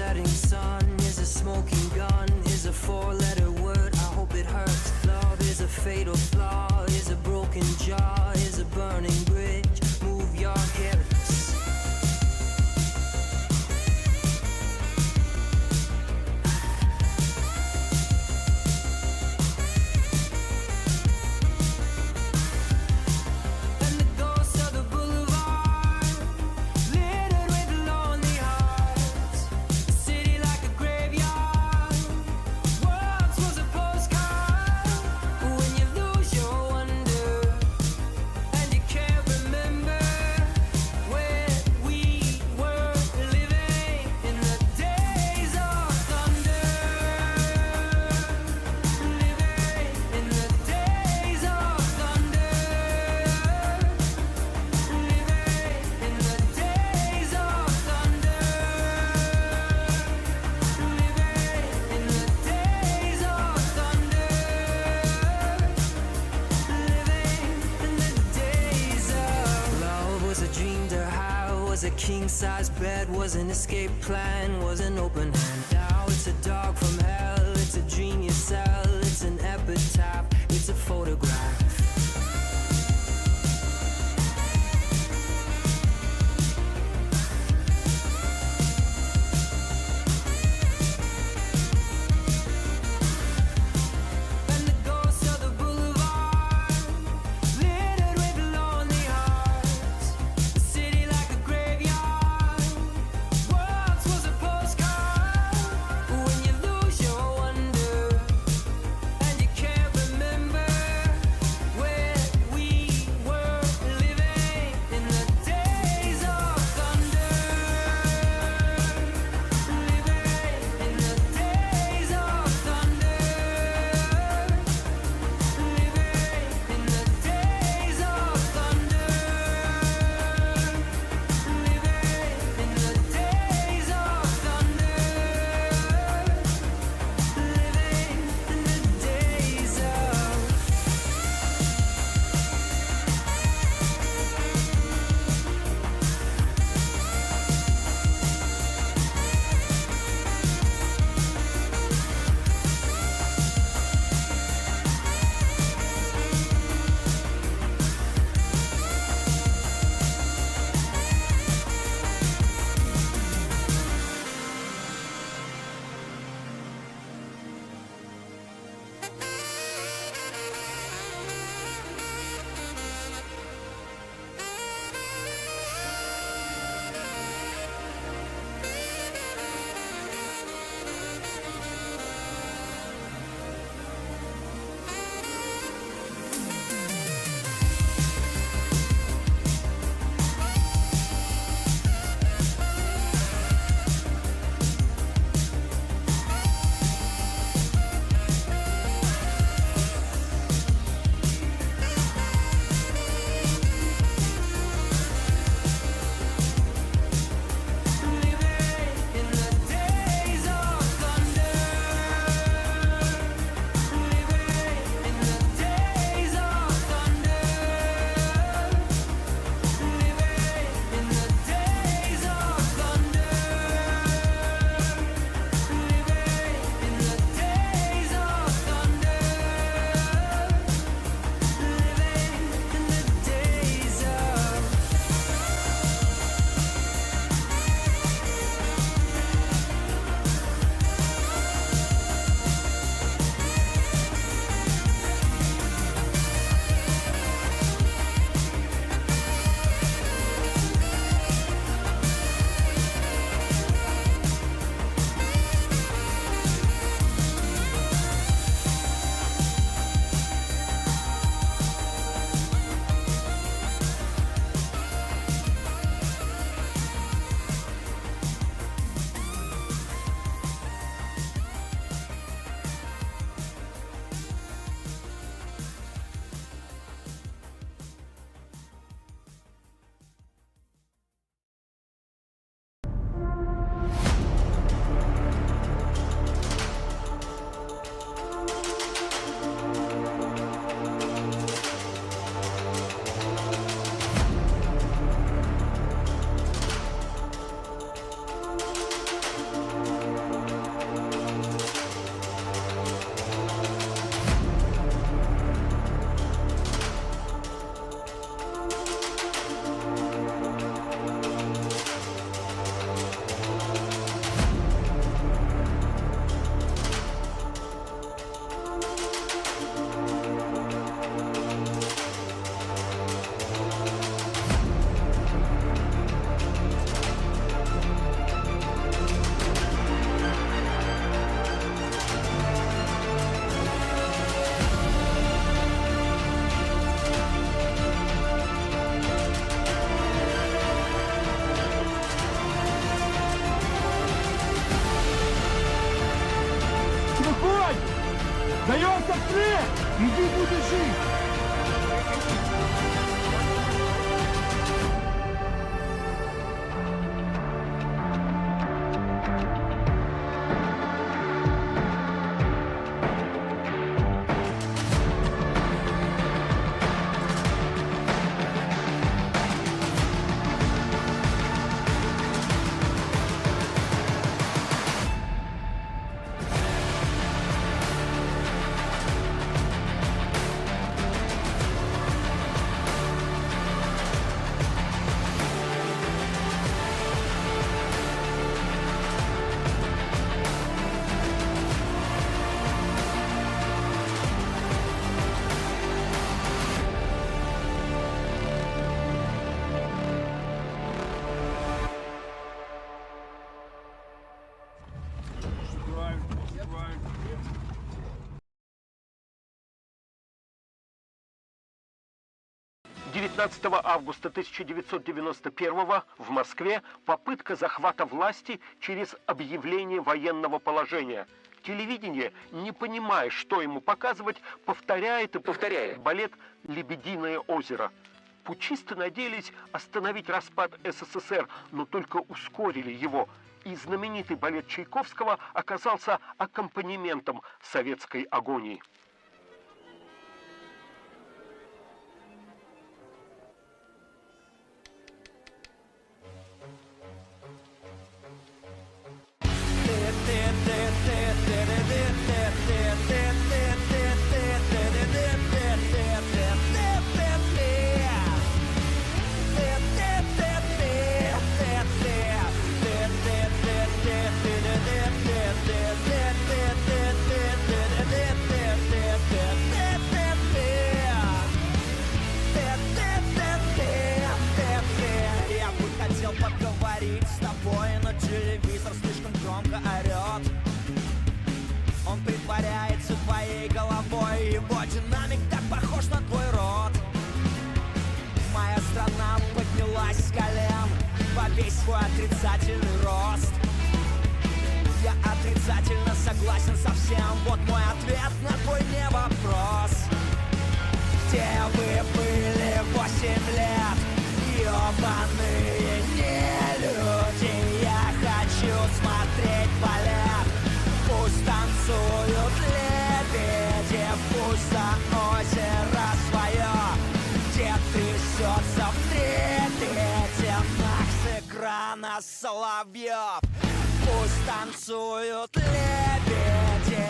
setting sun? Is a smoking gun? Is a four-letter word? I hope it hurts. Love is a fatal flaw. Is a broken jaw? Is a burning bridge? Move your hips. And the ghosts of the boulevard, littered with lonely hearts. The city like a graveyard, once was a postcard. When you lose your wonder, and you can't remember where we were living in the days of thunder. Living in the days of thunder. Living in the days of thunder. Living in the days of thunder. Living in the days of love was a dream to have, was a king-size bed, was an escape plan, was an open hand. Now it's a dog from hell, it's a dream you sell, it's an epitaph, it's a photograph. And the ghosts of the boulevard, littered with lonely hearts. The city like a graveyard, once was a postcard. сзади! Даемся вслед! Иди, будешь жить! Августа 1991 в Москве попытка захвата власти через объявление военного положения. Телевидение, не понимая, что ему показывать, повторяет и повторяет балет «Лебединое озеро». Путчисты надеялись остановить распад СССР, но только ускорили его. И знаменитый балет Чайковского оказался аккомпанементом советской агонии. Весь свой отрицательный рост. Я отрицательно согласен со всем. Вот мой ответ на твой не вопрос. Где вы были 8 лет? Ёбаные нелюди. Я хочу смотреть балет. Пусть танцуют лебеди, пусть за озеро свое, где трясется в трепете с экрана соловьев. Пусть танцуют лебеди.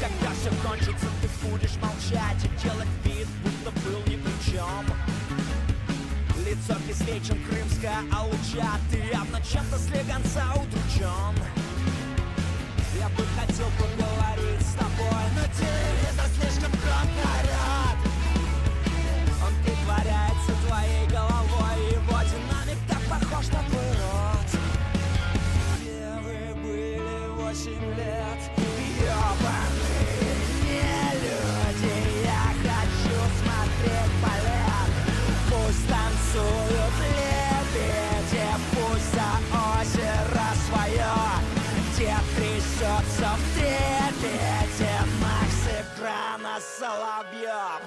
Когда все кончится, ты будешь молчать и делать вид, будто был ни при чем. Лицо кислее, чем крымская алуча. Ты явно чем-то слегонца удручен. Я бы хотел поговорить с тобой, но телевизор слишком громко орёт. Он притворяется твоей головой, его динамик так похож на твой рот. Где вы были 8 лет? Ёбаные нелюди. Я хочу смотреть балет. Пусть танцуют лебеди, пусть за озеро свое, где трясется в трепете с экрана соловьев.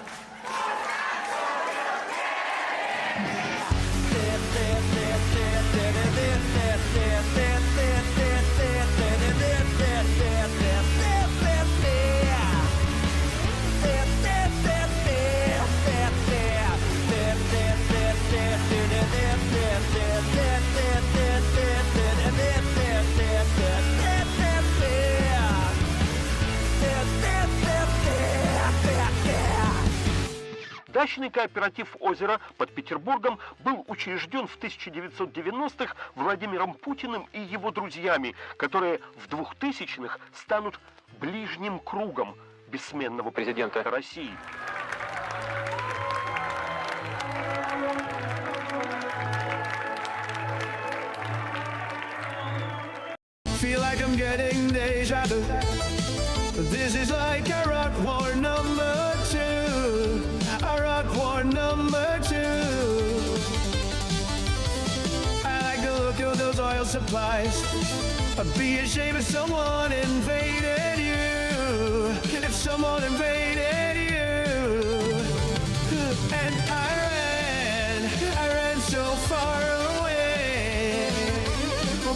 Дачный кооператив «Озеро» под Петербургом был учрежден в 1990-х Владимиром Путиным и его друзьями, которые в 2000-х станут ближним кругом бессменного президента России. deja vu. This is like a rock war number 2. A rock war number 2. I like to look at those oil supplies. I'd be ashamed if someone invaded you. If someone invaded you. And I ran so far away.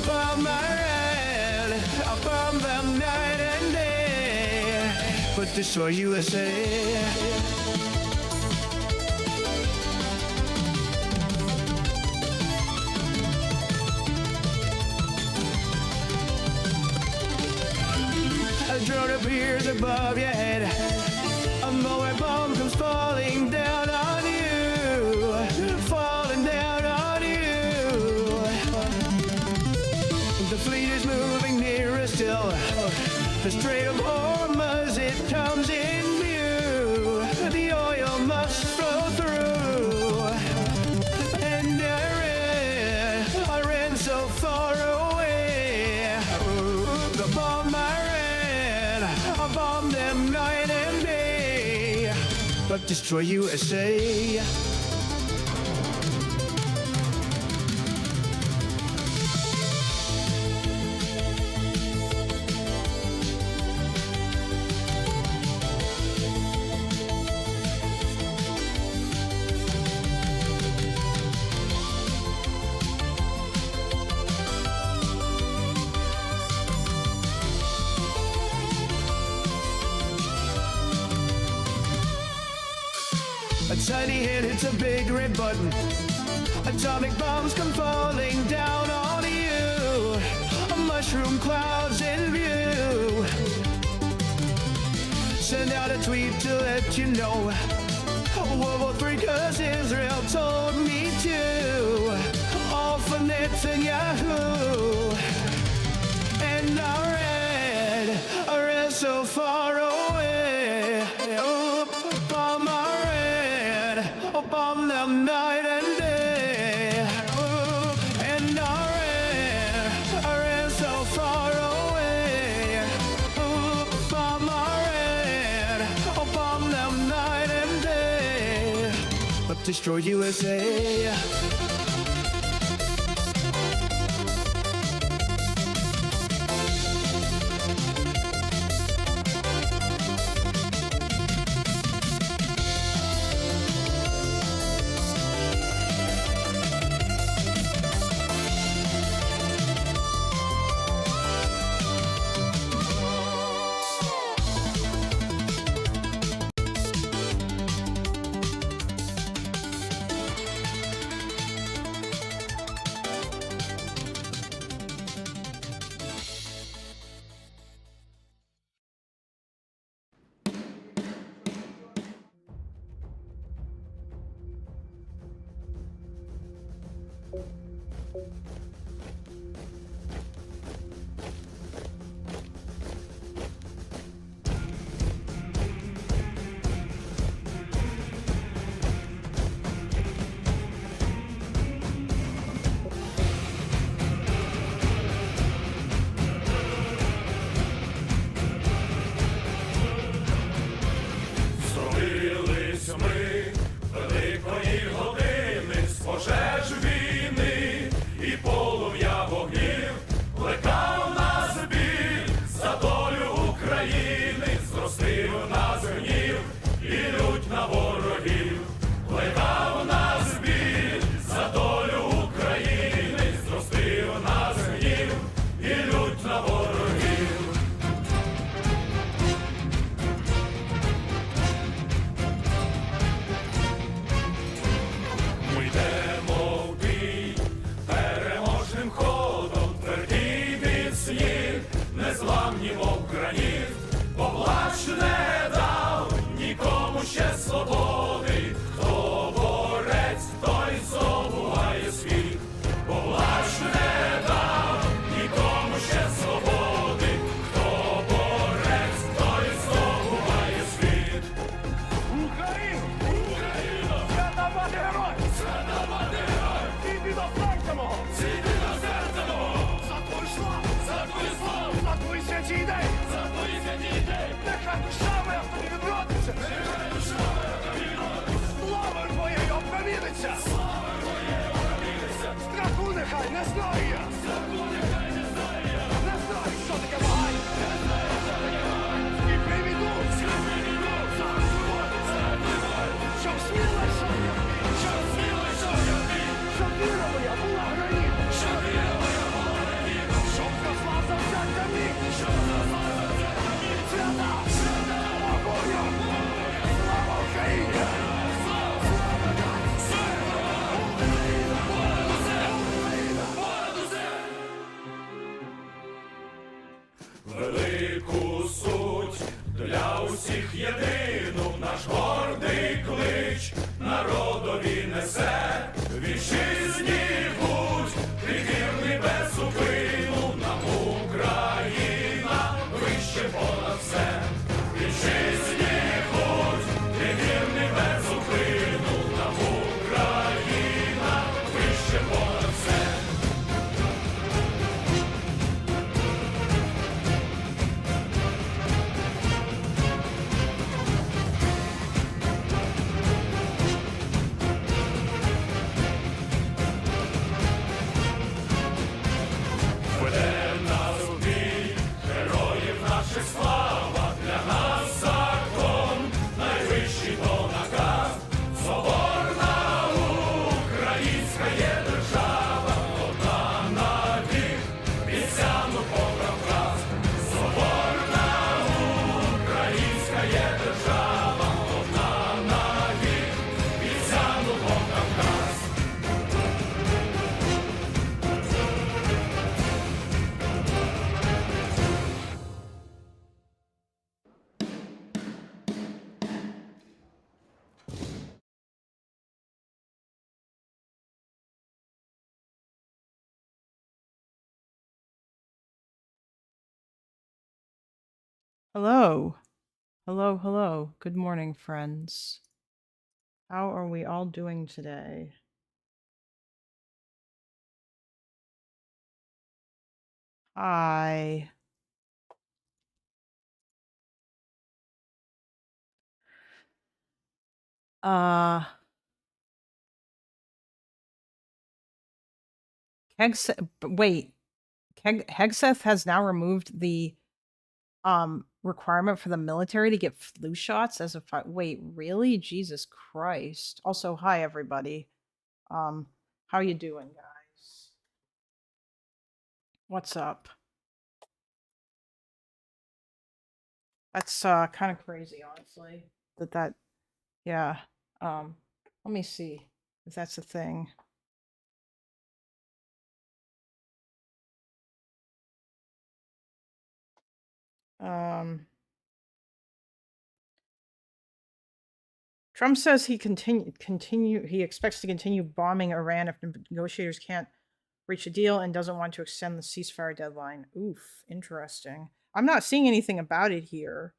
Bomb I ran, I bombed them night and day. But destroy USA. A drone appears above your head. A mower bomb comes falling down on you. Falling down on you. The fleet is moving nearer still. The Strait of Hormuz, it comes in view. The oil must flow through. And I ran so far away. The bomb I bombed them night and day. But destroy USA. A tiny hit hits a big red button. Atomic bombs come falling down on you. Mushroom clouds in view. Send out a tweet to let you know. World War III 'cause Israel told me to. All for Netanyahu. And I ran so far away. Oh, bomb bomb them night and day. Oh, and I ran so far away. Oh, bomb them night and day. But destroy USA. Hello. Hello, hello. Good morning, friends. How are we all doing today? Hi. Uh, wait. Hegseth has now removed the requirement for the military to get flu shots as a wait, really? Jesus Christ. Also, hi everybody. How you doing, guys? What's up? That's kind of crazy, honestly. That yeah. Let me see if that's a thing. Trump says he he expects to continue bombing Iran if negotiators can't reach a deal and doesn't want to extend the ceasefire deadline. Oof, interesting. I'm not seeing anything about it here.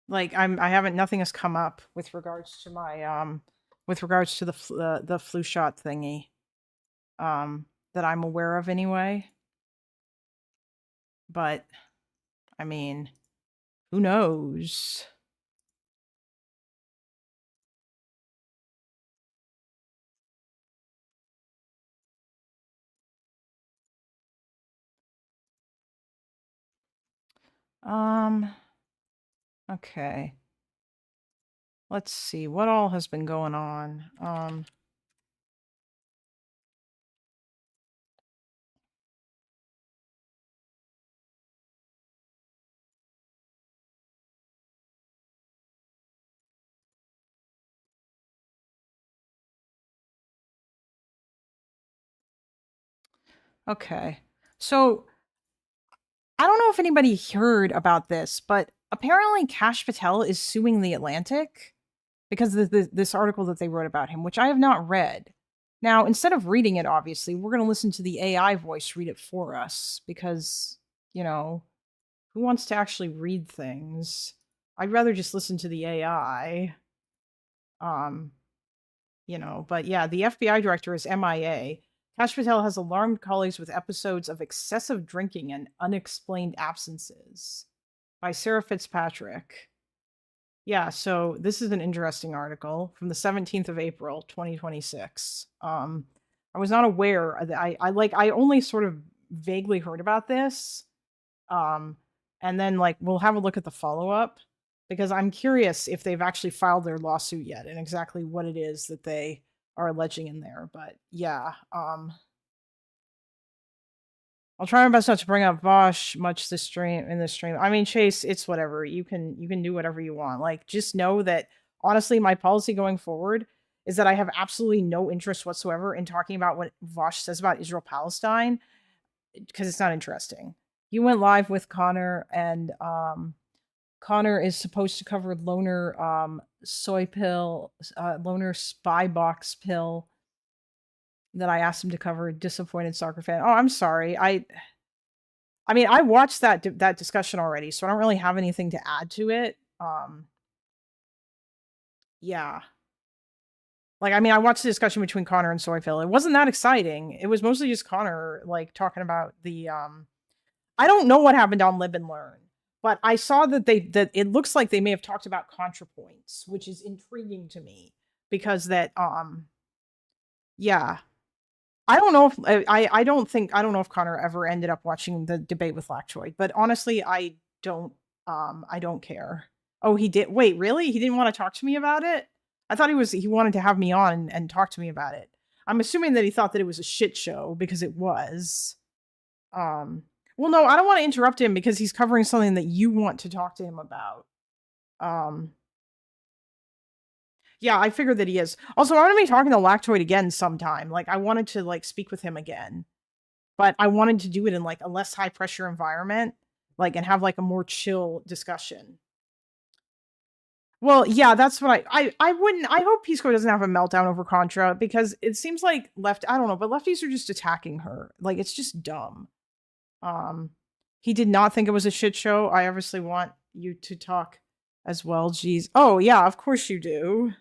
Like I haven't nothing has come up with regards to my with regards to the flu shot thingy that I'm aware of anyway. But I mean, who knows? Okay. Let's see what all has been going on. Okay. So I don't know if anybody heard about this, but apparently Kash Patel is suing The Atlantic because of this article that they wrote about him, which I have not read. Now, instead of reading it, obviously, we're going to listen to the AI voice read it for us because, you know, who wants to actually read things? I'd rather just listen to the AI. But yeah, the FBI director is MIA. Kash Patel has alarmed colleagues with episodes of excessive drinking and unexplained absences by Sarah Fitzpatrick. Yeah, so this is an interesting article from the 17th of April, 2026. I was not aware that I only sort of vaguely heard about this. And then we'll have a look at the follow-up because I'm curious if they've actually filed their lawsuit yet and exactly what it is that they are alleging in there. But yeah, I'll try my best not to bring up Vosh much this stream. I mean, Chase, it's whatever. You can do whatever you want. Like, just know that honestly, my policy going forward is that I have absolutely no interest whatsoever in talking about what Vosh says about Israel Palestine because it's not interesting. You went live with Connor, and Connor is supposed to cover loner soy pill, loner spy box pill that I asked him to cover. Disappointed soccer fan. Oh, I'm sorry. I mean, I watched that discussion already, so I don't really have anything to add to it. Yeah. I mean, I watched the discussion between Connor and Soyfill. It wasn't that exciting. It was mostly just Connor talking about the I don't know what happened on Live and Learn, but I saw that that it looks like they may have talked about ContraPoints, which is intriguing to me because that yeah. I don't know if I don't know if Connor ever ended up watching the debate with Lactoid, but honestly, I don't care. Oh, he did. Wait, really? He didn't want to talk to me about it? I thought he wanted to have me on and talk to me about it. I'm assuming that he thought that it was a shit show because it was. Well, no, I don't want to interrupt him because he's covering something that you want to talk to him about. Yeah, I figured that he is. Also, I'm gonna be talking to Lactoid again sometime. I wanted to speak with him again, but I wanted to do it in a less high pressure environment like, and have like a more chill discussion. Well, yeah, that's what I wouldn't. I hope Peace Corps doesn't have a meltdown over Contra because it seems like I don't know, but lefties are just attacking her. Like, it's just dumb. He did not think it was a shit show. I obviously want you to talk as well. Jeez. Oh yeah, of course you do.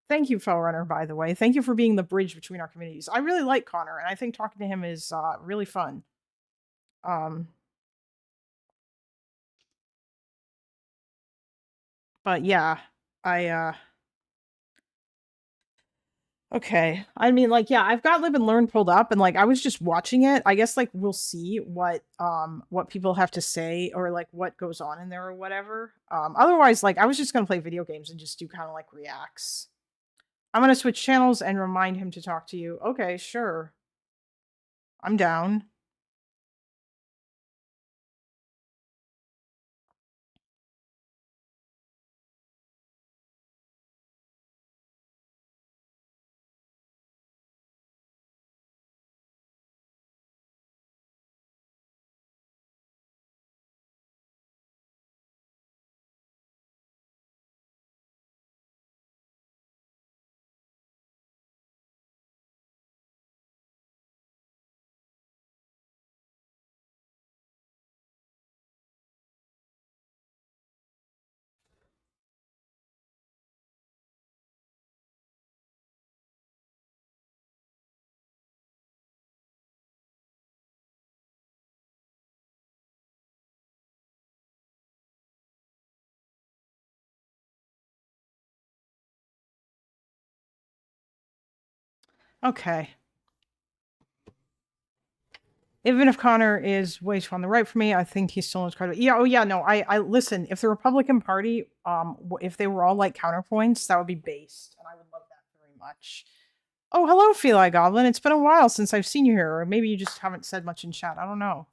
Thank you, Fellrunner, by the way. Thank you for being the bridge between our communities. I really like Connor, and I think talking to him is really fun. But yeah, okay. I mean, like, yeah, I've got Live and Learn pulled up, and like I was just watching it. I guess like we'll see what people have to say or like what goes on in there or whatever. Otherwise, like I was just gonna play video games and just do kind of like reacts. I'm gonna switch channels and remind him to talk to you. Okay, sure. I'm down. Okay. Even if Connor is way too on the right for me, I think he's still incredible. Yeah. Oh yeah. No. I listen. If the Republican Party, if they were all like counterpoints, that would be based, and I would love that very much. Oh, hello, Feli Goblin. It's been a while since I've seen you here, or maybe you just haven't said much in chat. I don't know.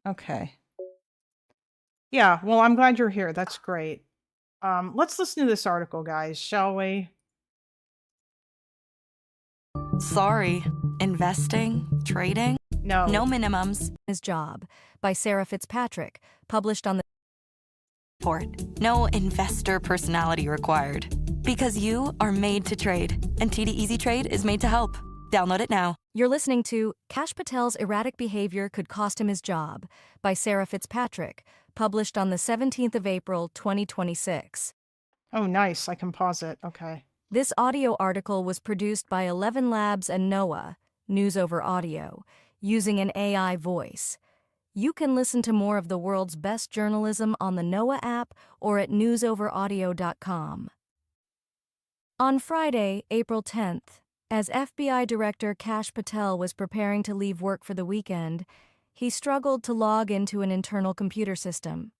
Okay. Yeah, well, I'm glad you're here. That's great. Let's listen to this article, guys, shall we? Sorry. Investing? Trading? No. No minimums. His Job by Sarah Fitzpatrick, published on the Port. No investor personality required. Because you are made to trade, and TD Easy Trade is made to help. Download it now. You're listening to Kash Patel's Erratic Behavior Could Cost Him His Job by Sarah Fitzpatrick, published on the 17th of April, 2026. Oh, nice. I can pause it. Okay. This audio article was produced by 11 Labs and NOAA, News Over Audio, using an AI voice. You can listen to more of the world's best journalism on the NOAA app or at newsoveraudio.com. On Friday, April 10th, as FBI Director Kash Patel was preparing to leave work for the weekend, he struggled to log into an internal computer system.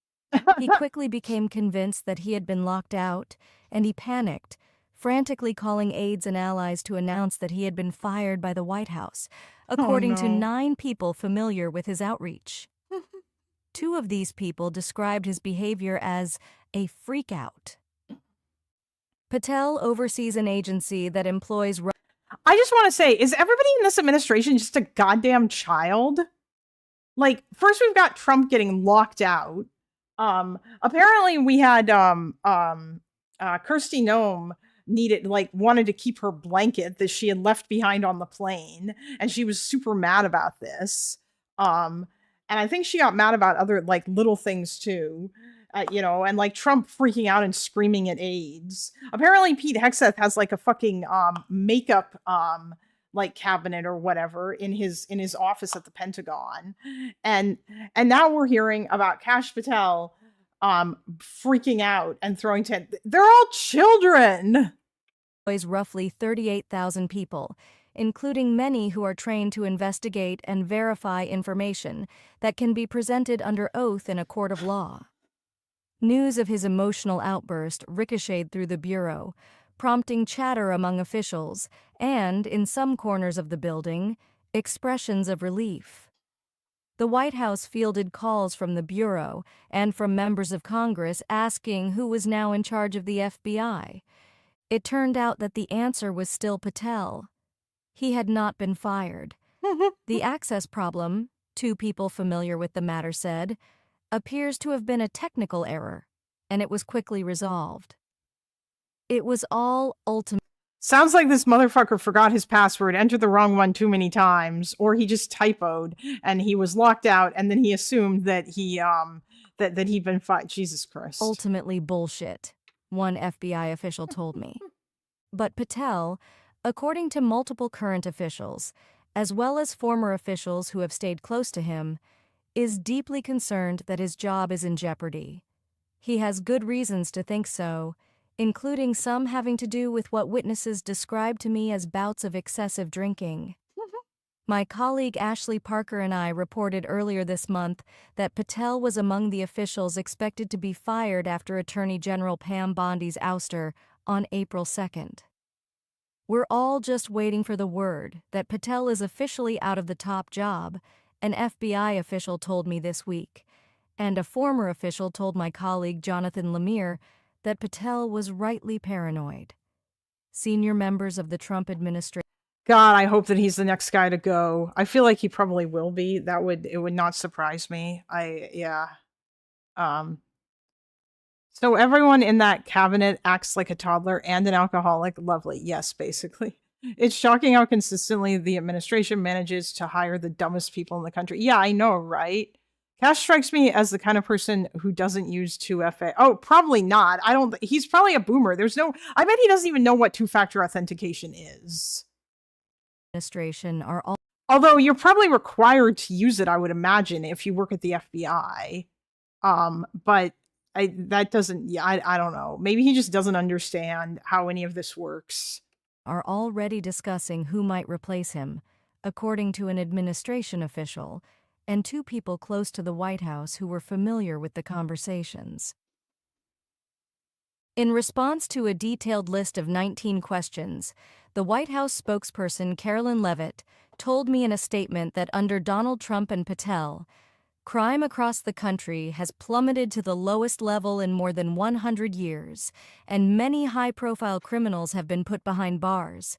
He quickly became convinced that he had been locked out, and he panicked, frantically calling aides and allies to announce that he had been fired by the White House, according to 9 people familiar with his outreach. 2 of these people described his behavior as a freakout. Patel oversees an agency that employs... I just want to say, is everybody in this administration just a goddamn child? Like, first we've got Trump getting locked out. Apparently we had Kirsty Noem wanted to keep her blanket that she had left behind on the plane, and she was super mad about this. And I think she got mad about other like little things too. And like Trump freaking out and screaming at aides. Apparently Pete Hegseth has like a fucking makeup like cabinet or whatever in his office at the Pentagon. And now we're hearing about Kash Patel freaking out and throwing they're all children. Roughly 38,000 people, including many who are trained to investigate and verify information that can be presented under oath in a court of law. News of his emotional outburst ricocheted through the bureau, prompting chatter among officials and, in some corners of the building, expressions of relief. The White House fielded calls from the Bureau and from members of Congress asking who was now in charge of the FBI. It turned out that the answer was still Patel. He had not been fired. The access problem, two people familiar with the matter said, appears to have been a technical error, and it was quickly resolved. It was all ultimately. Sounds like this motherfucker forgot his password, entered the wrong one too many times, or he just typoed and he was locked out, and then he assumed that that he'd been fired. Jesus Christ. Ultimately bullshit, one FBI official told me. But Patel, according to multiple current officials, as well as former officials who have stayed close to him, is deeply concerned that his job is in jeopardy. He has good reasons to think so, including some having to do with what witnesses described to me as bouts of excessive drinking. My colleague Ashley Parker and I reported earlier this month that Patel was among the officials expected to be fired after Attorney General Pam Bondi's ouster on April 2nd. We're all just waiting for the word that Patel is officially out of the top job, an FBI official told me this week, and a former official told my colleague Jonathan Lemire that Patel was rightly paranoid. Senior members of the Trump administration. God, I hope that he's the next guy to go. I feel like he probably will be. It would not surprise me. So everyone in that cabinet acts like a toddler and an alcoholic. Lovely. Yes, basically. It's shocking how consistently the administration manages to hire the dumbest people in the country. Yeah, I know, right? Kash strikes me as the kind of person who doesn't use 2FA. Oh, probably not. He's probably a boomer. I bet he doesn't even know what two-factor authentication is. Administration are all. Although you're probably required to use it, I would imagine, if you work at the FBI. But I don't know. Maybe he just doesn't understand how any of this works. Are already discussing who might replace him, according to an administration official, and two people close to the White House who were familiar with the conversations. In response to a detailed list of 19 questions, the White House spokesperson Carolyn Leavitt told me in a statement that under Donald Trump and Patel, crime across the country has plummeted to the lowest level in more than 100 years, and many high-profile criminals have been put behind bars.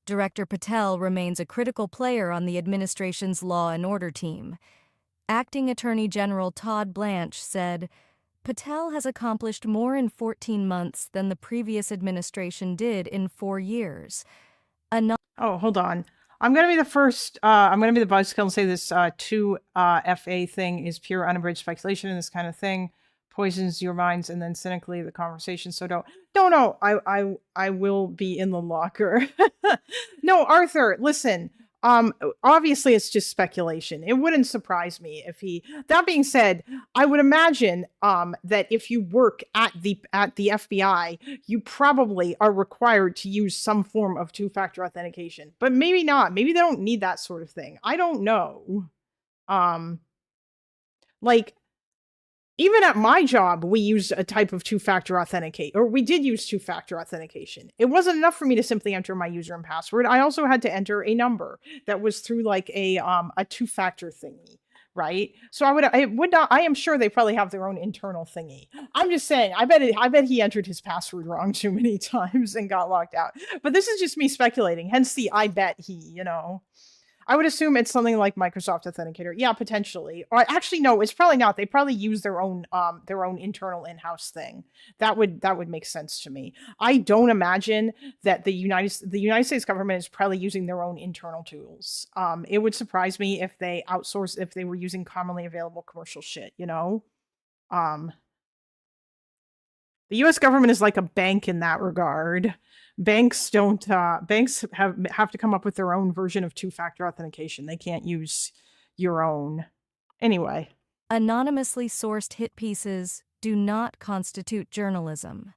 Director Patel remains a critical player on the administration's law and order team. Acting Attorney General Todd Blanche said, Patel has accomplished more in 14 months than the previous administration did in 4 years. Oh, hold on. I'm going to be the first, I'm going to be the buzzkill and say this 2FA thing is pure unabridged speculation, and this kind of thing poisons your minds and then cynically the conversation. So don't, I will be in the locker. No, Arthur, listen, obviously it's just speculation. It wouldn't surprise me if that being said, I would imagine, that if you work at the FBI, you probably are required to use some form of two-factor authentication, but maybe not. Maybe they don't need that sort of thing. I don't know. Even at my job, we used a type of two-factor we did use two-factor authentication. It wasn't enough for me to simply enter my user and password. I also had to enter a number that was through like a two-factor thingy, right? So I am sure they probably have their own internal thingy. I'm just saying, I bet he entered his password wrong too many times and got locked out. But this is just me speculating, hence the I bet he, I would assume it's something like Microsoft Authenticator. Yeah, potentially. Or actually, no, it's probably not. They probably use their own internal in-house thing. That would make sense to me. I don't imagine that the United States government is probably using their own internal tools. It would surprise me if they were using commonly available commercial shit, The US government is like a bank in that regard. Banks have to come up with their own version of two-factor authentication. They can't use your own. Anyway. Anonymously sourced hit pieces do not constitute journalism.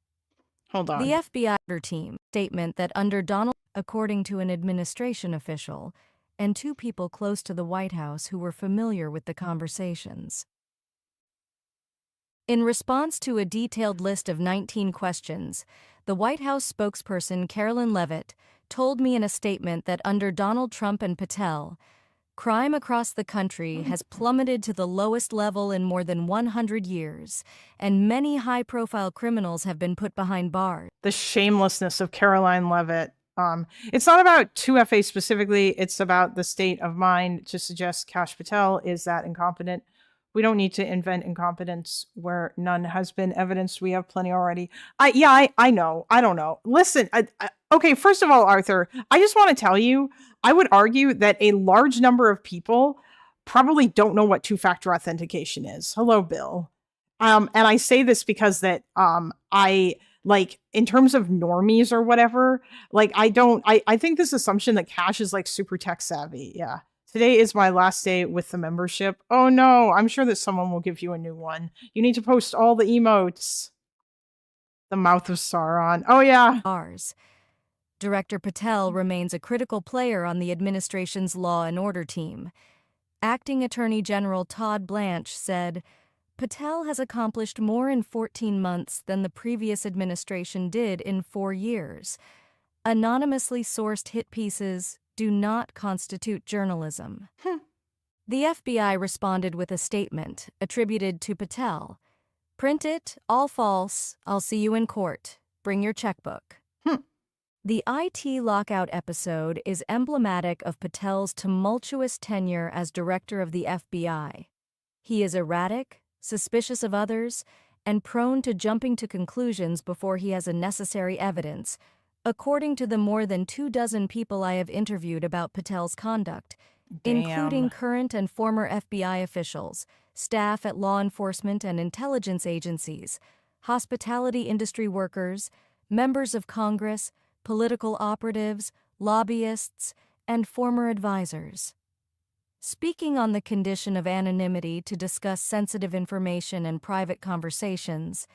Hold on. The FBI team statement that under Donald, according to an administration official, and two people close to the White House who were familiar with the conversations. In response to a detailed list of 19 questions, the White House spokesperson Carolyn Leavitt told me in a statement that under Donald Trump and Patel, crime across the country has plummeted to the lowest level in more than 100 years, and many high-profile criminals have been put behind bars. The shamelessness of Caroline Levitt. It's not about 2FA specifically. It's about the state of mind to suggest Kash Patel is that incompetent. We don't need to invent incompetence where none has been evidenced. We have plenty already. I know. I don't know. Listen, okay, first of all, Arthur, I just want to tell you, I would argue that a large number of people probably don't know what two-factor authentication is. Hello, Bill. And I say this because that I like in terms of normies or whatever, like I think this assumption that Kash is like super tech savvy. Yeah. Today is my last day with the membership. Oh no, I'm sure that someone will give you a new one. You need to post all the emotes. The mouth of Sauron. Oh yeah. Director Patel remains a critical player on the administration's law and order team. Acting Attorney General Todd Blanche said, Patel has accomplished more in 14 months than the previous administration did in 4 years. Anonymously sourced hit pieces do not constitute journalism. The FBI responded with a statement attributed to Patel. Print it, all false, I'll see you in court. Bring your checkbook. The IT lockout episode is emblematic of Patel's tumultuous tenure as director of the FBI. He is erratic, suspicious of others, and prone to jumping to conclusions before he has a necessary evidence, according to the more than 24 people I have interviewed about Patel's conduct, including current and former FBI officials, staff at law enforcement and intelligence agencies, hospitality industry workers, members of Congress, political operatives, lobbyists, and former advisors. Speaking on the condition of anonymity to discuss sensitive information and private conversations,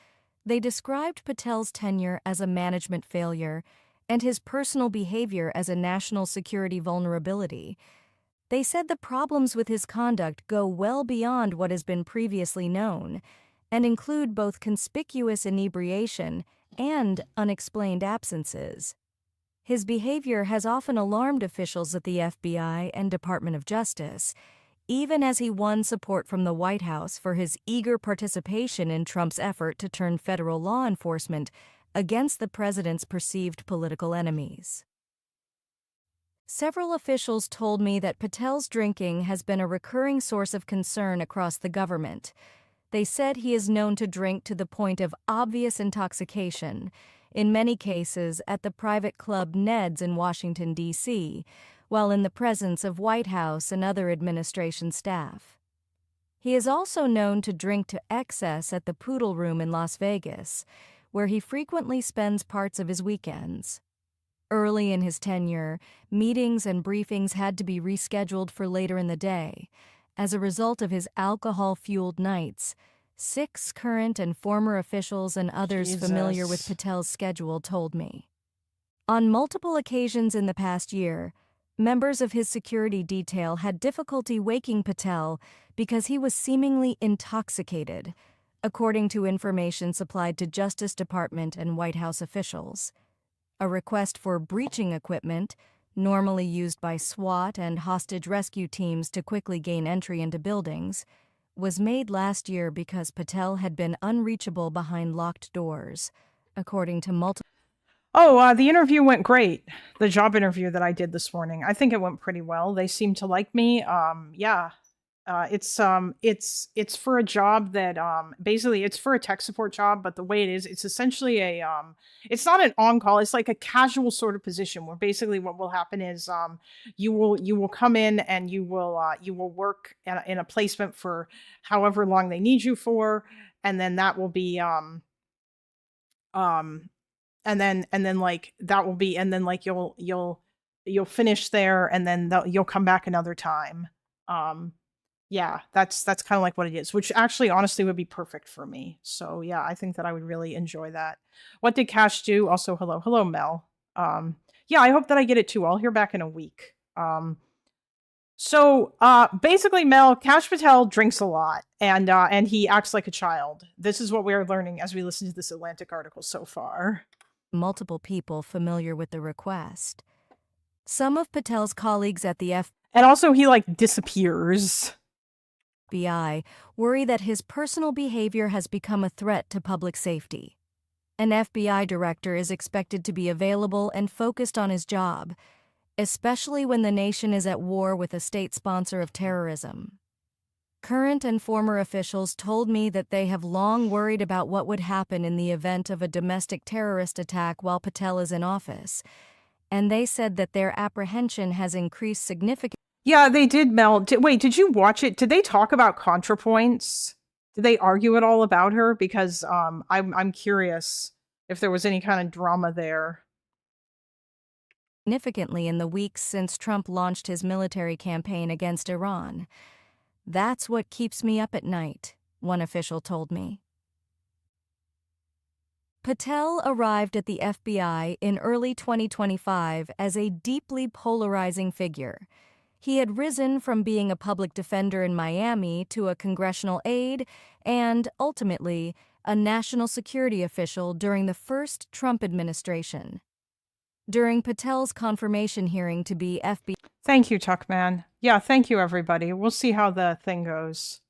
they described Patel's tenure as a management failure and his personal behavior as a national security vulnerability. They said the problems with his conduct go well beyond what has been previously known and include both conspicuous inebriation and unexplained absences. His behavior has often alarmed officials at the FBI and Department of Justice, even as he won support from the White House for his eager participation in Trump's effort to turn federal law enforcement against the president's perceived political enemies. Several officials told me that Patel's drinking has been a recurring source of concern across the government. They said he is known to drink to the point of obvious intoxication, in many cases at the private club Ned's in Washington, D.C., while in the presence of White House and other administration staff. He is also known to drink to excess at the Poodle Room in Las Vegas, where he frequently spends parts of his weekends. Early in his tenure, meetings and briefings had to be rescheduled for later in the day. As a result of his alcohol-fueled nights, 6 current and former officials and others familiar with Patel's schedule told me. On multiple occasions in the past year, members of his security detail had difficulty waking Patel because he was seemingly intoxicated, according to information supplied to Justice Department and White House officials. A request for breaching equipment, normally used by SWAT and hostage rescue teams to quickly gain entry into buildings, was made last year because Patel had been unreachable behind locked doors, according to multiple... The interview went great. The job interview that I did this morning. I think it went pretty well. They seem to like me. It's for a job that basically it's for a tech support job, but the way it is, it's essentially it's not an on-call, it's like a casual sort of position where basically what will happen is you will come in and you will work in a placement for however long they need you for, and then that will be and then like that will be, and then like you'll finish there, and then you'll come back another time. Yeah, that's kind of like what it is, which actually honestly would be perfect for me. So yeah, I think that I would really enjoy that. What did Kash do? Also, hello Mel. Yeah, I hope that I get it too. I'll hear back in a week. So basically, Mel, Kash Patel drinks a lot, and he acts like a child. This is what we are learning as we listen to this Atlantic article so far. Multiple people familiar with the request. Some of Patel's colleagues at the And also he like disappears. FBI worry that his personal behavior has become a threat to public safety. An FBI director is expected to be available and focused on his job, especially when the nation is at war with a state sponsor of terrorism. Current and former officials told me that they have long worried about what would happen in the event of a domestic terrorist attack while Patel is in office, and they said that their apprehension has increased significantly. Yeah, they did meld. Wait, did you watch it? Did they talk about ContraPoints? Did they argue at all about her? Because I'm curious if there was any kind of drama there. Significantly in the weeks since Trump launched his military campaign against Iran. That's what keeps me up at night, one official told me. Patel arrived at the FBI in early 2025 as a deeply polarizing figure. He had risen from being a public defender in Miami to a congressional aide and, ultimately, a national security official during the first Trump administration. During Patel's confirmation hearing to be FBI Thank you, Tuckman. Yeah, thank you, everybody. We'll see how the thing goes.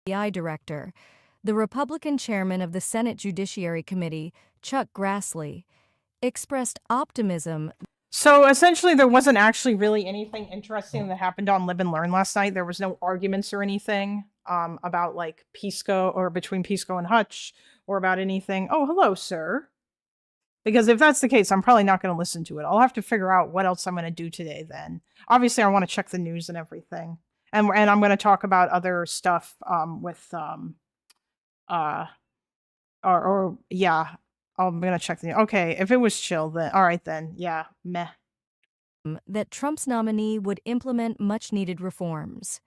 director, the Republican chairman of the Senate Judiciary Committee, Chuck Grassley, expressed optimism. So essentially, there wasn't actually really anything interesting that happened on Live and Learn last night. There was no arguments or anything about like Pisco or between Pisco and Hutch or about anything. Oh, hello, sir. Because if that's the case, I'm probably not going to listen to it. I'll have to figure out what else I'm going to do today then. Obviously, I want to check the news and everything. And I'm going to talk about other stuff with yeah, I'm going to check the okay, if it was chill then all right then. Yeah, meh. That Trump's nominee would implement much-needed reforms.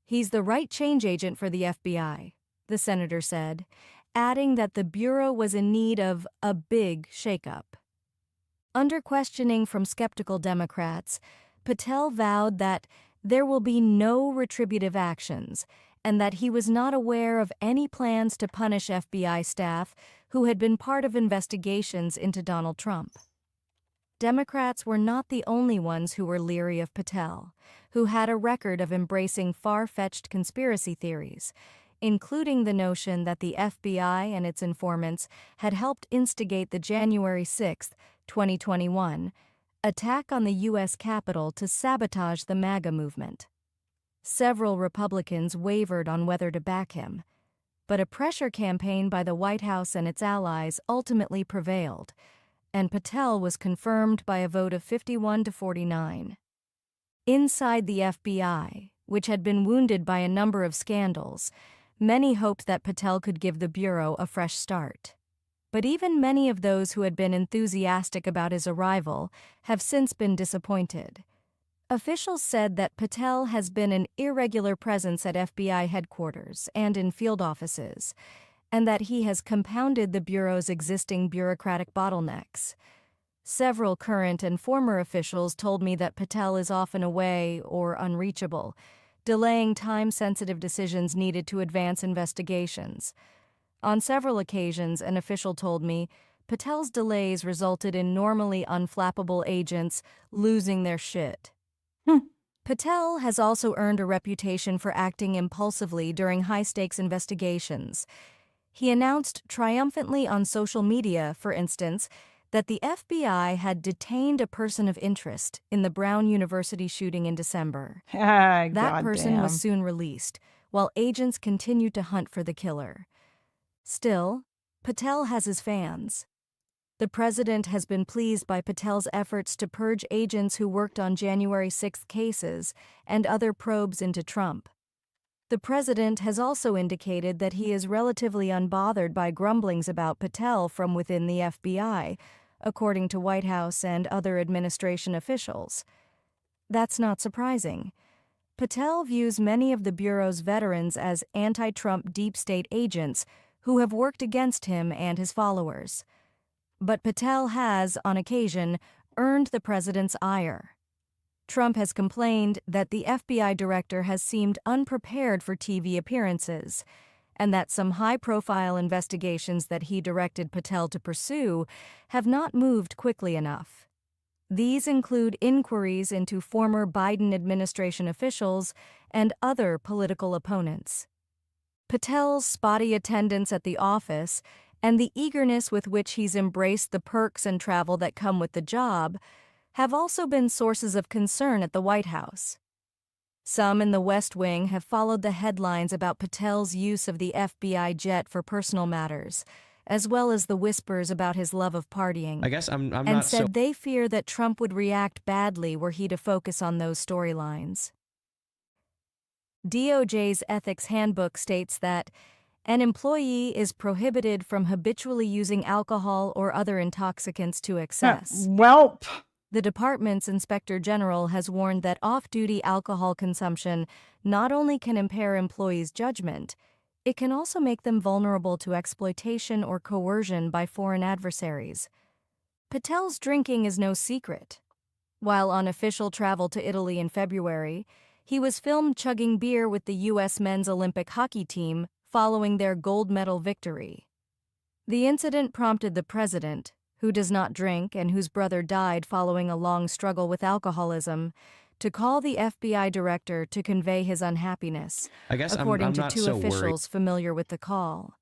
He's the right change agent for the FBI, the senator said, adding that the Bureau was in need of a big shakeup. Under questioning from skeptical Democrats, Patel vowed that there will be no retributive actions and that he was not aware of any plans to punish FBI staff who had been part of investigations into Donald Trump. Democrats were not the only ones who were leery of Patel, who had a record of embracing far-fetched conspiracy theories, including the notion that the FBI and its informants had helped instigate the January 6, 2021, attack on the U.S. Capitol to sabotage the MAGA movement. Several Republicans wavered on whether to back him, but a pressure campaign by the White House and its allies ultimately prevailed, and Patel was confirmed by a vote of 51-49. Inside the FBI, which had been wounded by a number of scandals, many hoped that Patel could give the Bureau a fresh start. But even many of those who had been enthusiastic about his arrival have since been disappointed. Officials said that Patel has been an irregular presence at FBI headquarters and in field offices, and that he has compounded the Bureau's existing bureaucratic bottlenecks. Several current and former officials told me that Patel is often away or unreachable, delaying time-sensitive decisions needed to advance investigations. On several occasions, an official told me Patel's delays resulted in normally unflappable agents losing their shit. Patel has also earned a reputation for acting impulsively during high-stakes investigations. He announced triumphantly on social media, for instance, that the FBI had detained a person of interest in the Brown University shooting in December. That person was soon released, while agents continued to hunt for the killer. Still, Patel has his fans. The president has been pleased by Patel's efforts to purge agents who worked on January 6 cases and other probes into Trump. The president has also indicated that he is relatively unbothered by grumblings about Patel from within the FBI, according to White House and other administration officials. That's not surprising. Patel views many of the Bureau's veterans as anti-Trump deep state agents who have worked against him and his followers. But Patel has, on occasion, earned the president's ire. Trump has complained that the FBI director has seemed unprepared for TV appearances, and that some high-profile investigations that he directed Patel to pursue have not moved quickly enough. These include inquiries into former Biden administration officials and other political opponents. Patel's spotty attendance at the office and the eagerness with which he's embraced the perks and travel that come with the job have also been sources of concern at the White House. Some in the West Wing have followed the headlines about Patel's use of the FBI jet for personal matters, as well as the whispers about his love of partying. I guess I'm and not said so. they fear that Trump would react badly were he to focus on those storylines. DOJ's ethics handbook states that an employee is prohibited from habitually using alcohol or other intoxicants to excess. Welp. The department's inspector general has warned that off-duty alcohol consumption not only can impair employees' judgment, it can also make them vulnerable to exploitation or coercion by foreign adversaries. Patel's drinking is no secret. While on official travel to Italy in February, he was filmed chugging beer with the U.S. men's Olympic hockey team following their gold medal victory. The incident prompted the president, who does not drink and whose brother died following a long struggle with alcoholism, to call the FBI director to convey his unhappiness, I guess according I'm to not two so officials familiar with the call.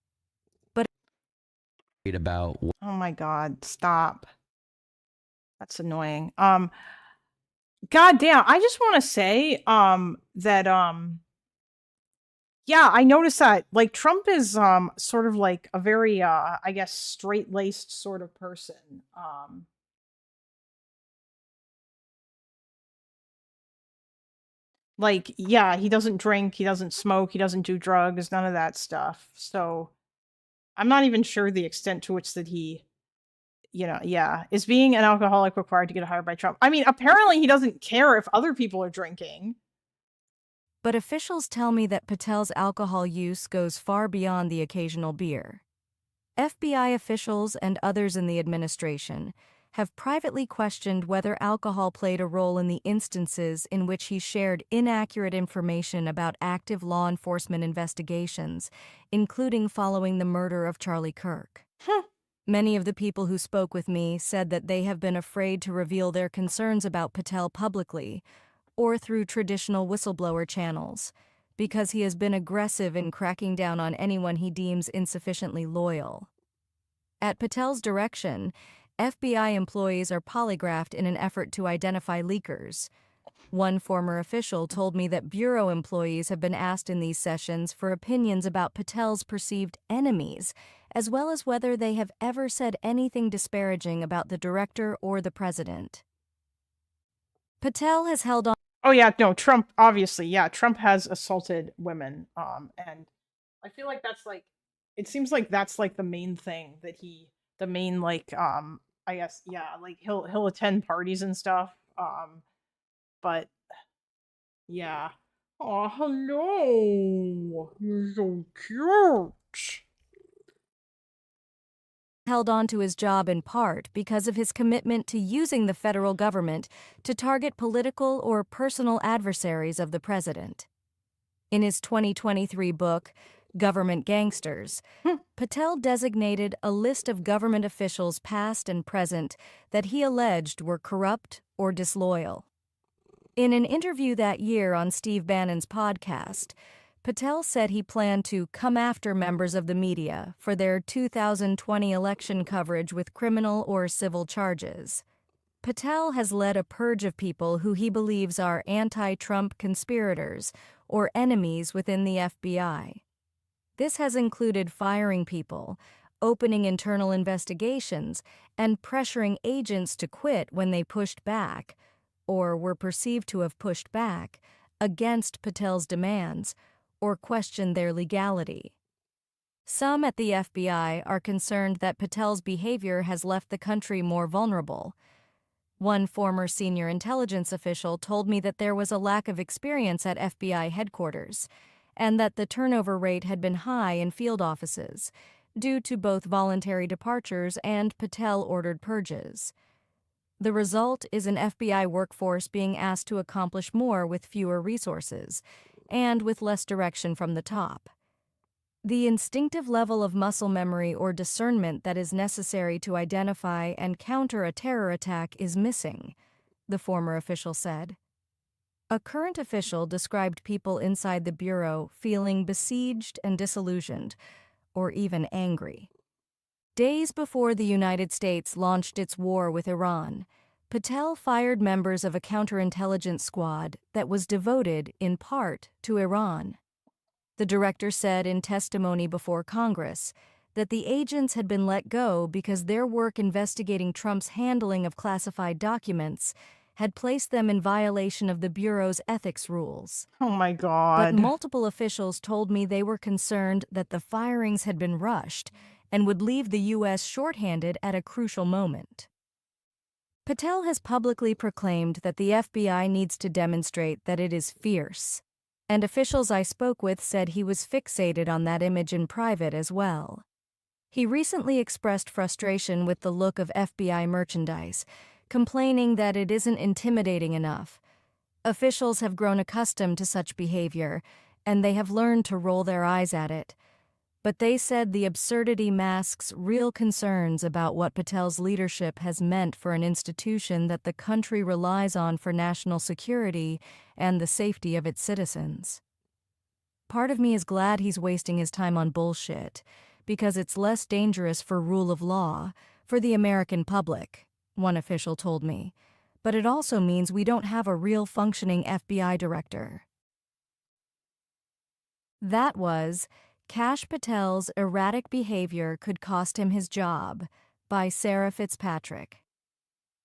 worried about. Oh my God, stop. That's annoying. God damn, I just want to say that yeah, I noticed that like Trump is sort of like a very I guess straight-laced sort of person. Like, yeah, he doesn't drink, he doesn't smoke, he doesn't do drugs, none of that stuff. So I'm not even sure the extent to which that he, yeah. Is being an alcoholic required to get hired by Trump? I mean, apparently he doesn't care if other people are drinking. But officials tell me that Patel's alcohol use goes far beyond the occasional beer. FBI officials and others in the administration have privately questioned whether alcohol played a role in the instances in which he shared inaccurate information about active law enforcement investigations, including following the murder of Charlie Kirk. Many of the people who spoke with me said that they have been afraid to reveal their concerns about Patel publicly or through traditional whistleblower channels, because he has been aggressive in cracking down on anyone he deems insufficiently loyal. At Patel's direction, FBI employees are polygraphed in an effort to identify leakers. One former official told me that Bureau employees have been asked in these sessions for opinions about Patel's perceived enemies, as well as whether they have ever said anything disparaging about the director or the president. Patel has held on. Oh yeah, no, Trump obviously, yeah, Trump has assaulted women. And I feel like that's like, it seems like that's like the main thing that the main like I guess, yeah, like he'll attend parties and stuff. But yeah. Oh, hello. You're so cute. Held on to his job in part because of his commitment to using the federal government to target political or personal adversaries of the president. In his 2023 book, Government Gangsters, Patel designated a list of government officials past and present that he alleged were corrupt or disloyal. In an interview that year on Steve Bannon's podcast, Patel said he planned to come after members of the media for their 2020 election coverage with criminal or civil charges. Patel has led a purge of people who he believes are anti-Trump conspirators or enemies within the FBI. This has included firing people, opening internal investigations, and pressuring agents to quit when they pushed back, or were perceived to have pushed back, against Patel's demands, or questioned their legality. Some at the FBI are concerned that Patel's behavior has left the country more vulnerable. One former senior intelligence official told me that there was a lack of experience at FBI headquarters, and that the turnover rate had been high in field offices, due to both voluntary departures and Patel-ordered purges. The result is an FBI workforce being asked to accomplish more with fewer resources, and with less direction from the top. The instinctive level of muscle memory or discernment that is necessary to identify and counter a terror attack is missing, the former official said. A current official described people inside the bureau feeling besieged and disillusioned, or even angry. Days before the United States launched its war with Iran, Patel fired members of a counterintelligence squad that was devoted, in part, to Iran. The director said in testimony before Congress that the agents had been let go because their work investigating Trump's handling of classified documents had placed them in violation of the Bureau's ethics rules. Oh my But god. multiple officials told me they were concerned that the firings had been rushed and would leave the U.S. shorthanded at a crucial moment. Patel has publicly proclaimed that the FBI needs to demonstrate that it is fierce, and officials I spoke with said he was fixated on that image in private as well. He recently expressed frustration with the look of FBI merchandise, complaining that it isn't intimidating enough. Officials have grown accustomed to such behavior, and they have learned to roll their eyes at it. But they said the absurdity masks real concerns about what Patel's leadership has meant for an institution that the country relies on for national security and the safety of its citizens. Part of me is glad he's wasting his time on bullshit, because it's less dangerous for rule of law, for the American public, one official told me. But it also means we don't have a real functioning FBI director. That was Kash Patel's Erratic Behavior Could Cost Him His Job by Sarah Fitzpatrick.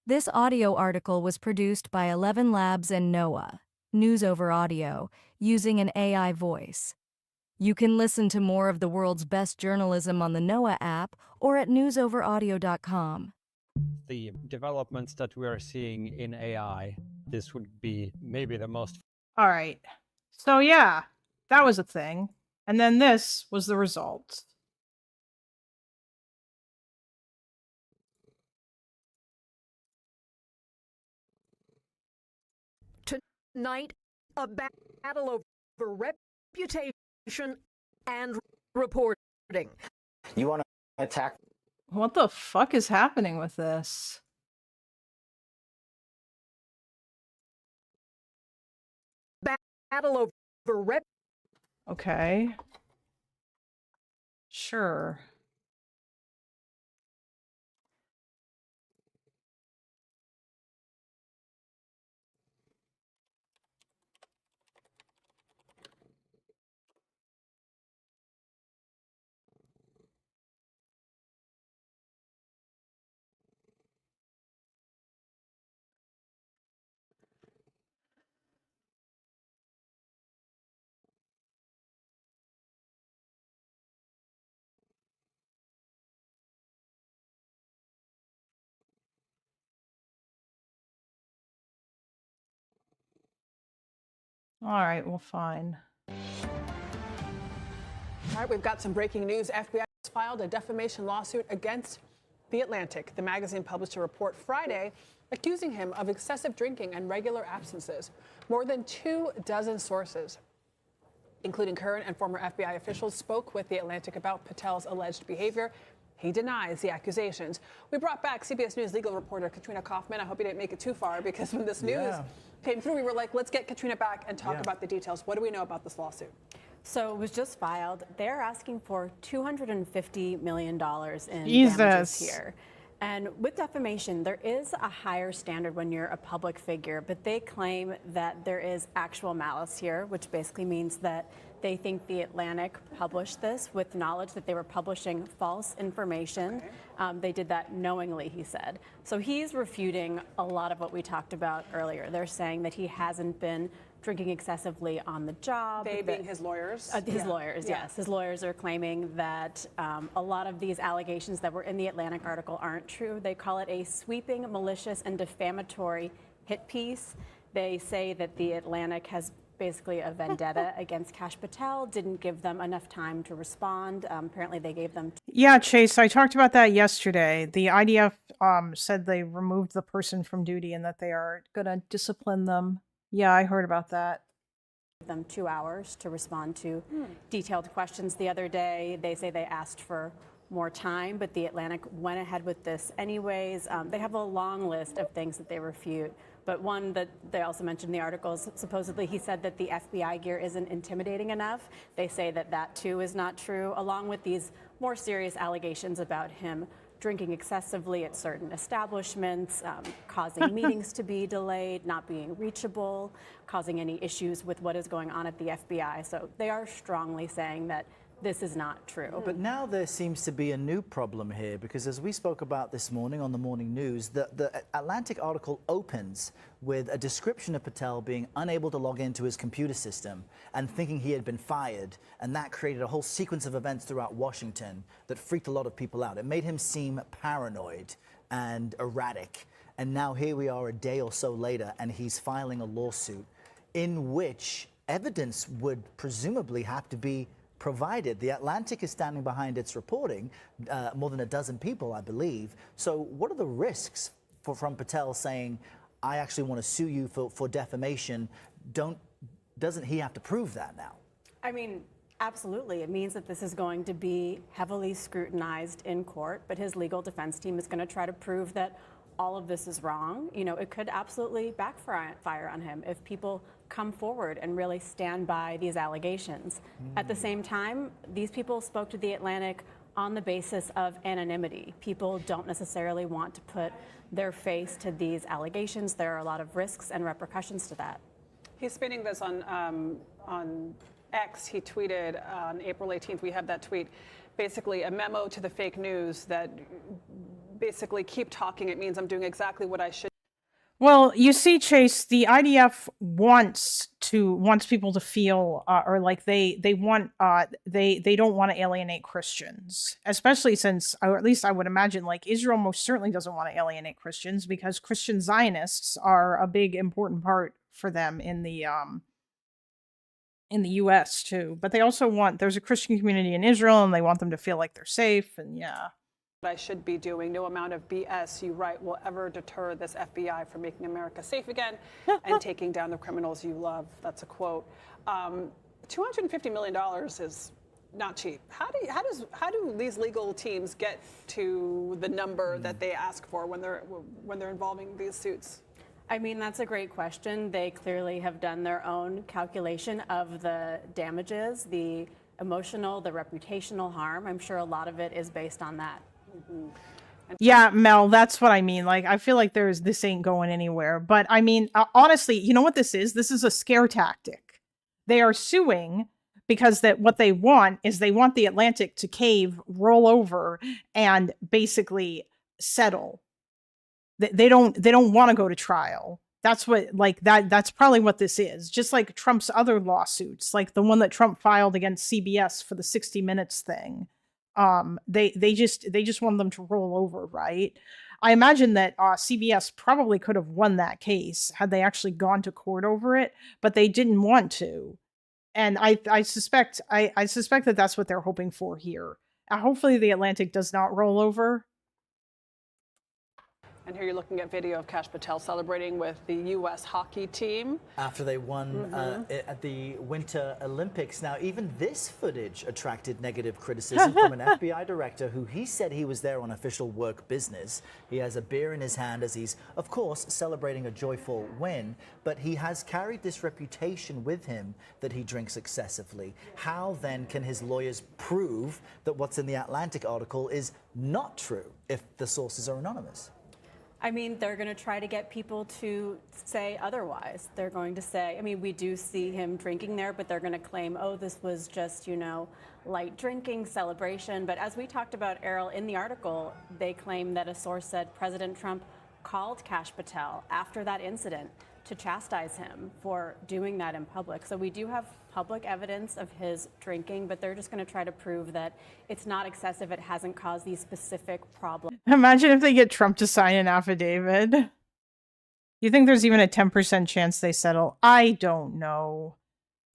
This audio article was produced by 11 Labs and NOAA, News Over Audio, using an AI voice. You can listen to more of the world's best journalism on the NOAA app or at newsoveraudio.com. The developments that we are seeing in AI, this would be maybe the most All right. So yeah, that was a thing. And then this was the result. Tonight, a battle over reputation and reporting. You want to attack? What the fuck is happening with this? Battle over Okay. Sure. All right, well, fine. All right, we've got some breaking news. FBI has filed a defamation lawsuit against The Atlantic. The magazine published a report Friday accusing him of excessive drinking and regular absences. More than 24 sources, including current and former FBI officials, spoke with The Atlantic about Patel's alleged behavior. He denies the accusations. We brought back CBS News legal reporter Katrina Kaufman. I hope you didn't make it too far, because when this news came through, we were like, let's get Katrina back and talk about the details. What do we know about this lawsuit? So it was just filed. They're asking for $250 million in Jesus. damages here. And with defamation, there is a higher standard when you're a public figure, but they claim that there is actual malice here, which basically means that they think The Atlantic published this with knowledge that they were publishing false information. They did that knowingly, he said. So he's refuting a lot of what we talked about earlier. They're saying that he hasn't been drinking excessively on the job. They being his lawyers? His lawyers, yes. His lawyers are claiming that a lot of these allegations that were in the Atlantic article aren't true. They call it a sweeping, malicious, and defamatory hit piece. They say that the Atlantic has basically a vendetta against Kash Patel, didn't give them enough time to respond. Apparently they gave them... Yeah, Chase, I talked about that yesterday. The IDF said they removed the person from duty and that they are going to discipline them. Yeah, I heard about that. them 2 hours to respond to detailed questions the other day. They say they asked for more time, but the Atlantic went ahead with this anyways. They have a long list of things that they refute, but one that they also mentioned in the articles, supposedly he said that the FBI gear isn't intimidating enough. They say that that too is not true, along with these more serious allegations about him drinking excessively at certain establishments, causing meetings to be delayed, not being reachable, causing any issues with what is going on at the FBI. So they are strongly saying that this is not true. But now there seems to be a new problem here, because as we spoke about this morning on the morning news, the Atlantic article opens with a description of Patel being unable to log into his computer system and thinking he had been fired, and that created a whole sequence of events throughout Washington that freaked a lot of people out. It made him seem paranoid and erratic, and now here we are a day or so later and he's filing a lawsuit in which evidence would presumably have to be provided. The Atlantic is standing behind its reporting, more than a dozen people, I believe. So what are the risks from Patel saying, I actually want to sue you for defamation? Doesn't he have to prove that now? I mean, absolutely. It means that this is going to be heavily scrutinized in court, but his legal defense team is going to try to prove that all of this is wrong. You know, it could absolutely backfire on him if people come forward and really stand by these allegations. At the same time, these people spoke to the Atlantic on the basis of anonymity. People don't necessarily want to put their face to these allegations. There are a lot of risks and repercussions to that. He's spinning this on X. He tweeted on April 18th, we have that tweet, basically a memo to the fake news that basically keep talking. It means I'm doing exactly what I should. Well, you see, Chase, the IDF wants people to feel, or like they don't want to alienate Christians, especially since, or at least I would imagine, like Israel most certainly doesn't want to alienate Christians, because Christian Zionists are a big important part for them in the U.S. too. But they also there's a Christian community in Israel, and they want them to feel like they're safe, and yeah. I should be doing. No amount of BS you write will ever deter this FBI from making America safe again and taking down the criminals you love. That's a quote. $250 million is not cheap. How do these legal teams get to the number that they ask for when they're involving these suits? I mean, that's a great question. They clearly have done their own calculation of the damages, the emotional, the reputational harm. I'm sure a lot of it is based on that. Yeah, Mel, that's what I mean. Like, I feel like this ain't going anywhere. But I mean, honestly, you know what this is? This is a scare tactic. They are suing because what they want is they want the Atlantic to cave, roll over, and basically settle. They don't want to go to trial. That's what, like, that's probably what this is. Just like Trump's other lawsuits, like the one that Trump filed against CBS for the 60 Minutes thing. They just want them to roll over, right? I imagine that CBS probably could have won that case had they actually gone to court over it, but they didn't want to. And I suspect that that's what they're hoping for here. Hopefully the Atlantic does not roll over. And here you're looking at video of Kash Patel celebrating with the U.S. hockey team. After they won at the Winter Olympics. Now, even this footage attracted negative criticism from an FBI director who he said he was there on official work business. He has a beer in his hand as he's, of course, celebrating a joyful win. But he has carried this reputation with him that he drinks excessively. How then can his lawyers prove that what's in the Atlantic article is not true if the sources are anonymous? I mean, they're going to try to get people to say otherwise. They're going to say, I mean, we do see him drinking there, but they're going to claim, oh, this was just, you know, light drinking, celebration. But as we talked about, Errol, in the article, they claim that a source said President Trump called Kash Patel after that incident to chastise him for doing that in public. So we do have public evidence of his drinking, but they're just going to try to prove that it's not excessive, it hasn't caused these specific problems. Imagine if they get Trump to sign an affidavit. You think there's even a 10% chance they settle? I don't know.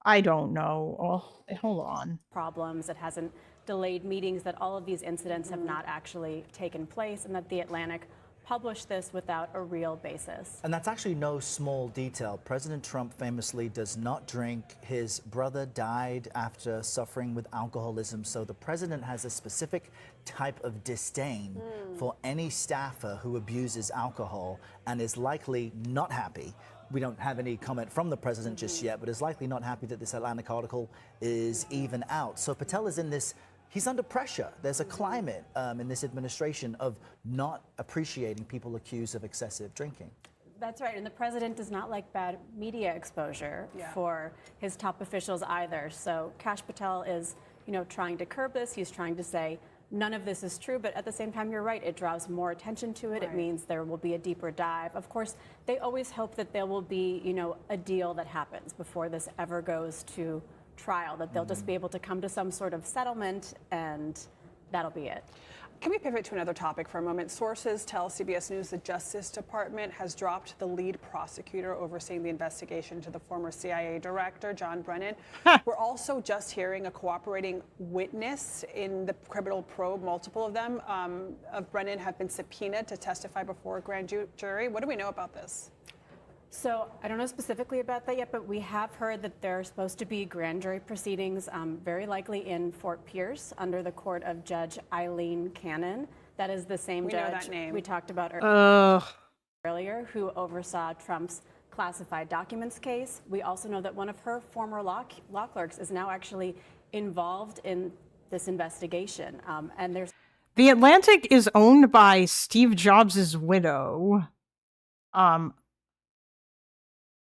Oh, hold on. Problems, it hasn't delayed meetings, that all of these incidents have not actually taken place, and that the Atlantic publish this without a real basis. And that's actually no small detail. President Trump famously does not drink. His brother died after suffering with alcoholism. So the president has a specific type of disdain for any staffer who abuses alcohol and is likely not happy. We don't have any comment from the president just yet, but is likely not happy that this Atlantic article is even out. So Patel is in this. He's under pressure. There's a climate in this administration of not appreciating people accused of excessive drinking. That's right, and the president does not like bad media exposure for his top officials either. So Kash Patel is, trying to curb this. He's trying to say none of this is true, but at the same time, you're right. It draws more attention to it. It means there will be a deeper dive. Of course, they always hope that there will be, a deal that happens before this ever goes to trial, that they'll just be able to come to some sort of settlement, and that'll be it. Can we pivot to another topic for a moment? Sources tell CBS News the Justice Department has dropped the lead prosecutor overseeing the investigation to the former CIA director, John Brennan. We're also just hearing a cooperating witness in the criminal probe. Multiple of them of Brennan have been subpoenaed to testify before a grand jury. What do we know about this? So I don't know specifically about that yet, but we have heard that there are supposed to be grand jury proceedings, very likely in Fort Pierce under the court of Judge Eileen Cannon. That is the same We know judge that name. we talked about earlier, who oversaw Trump's classified documents case. We also know that one of her former law clerks is now actually involved in this investigation. And there's The Atlantic is owned by Steve Jobs' widow.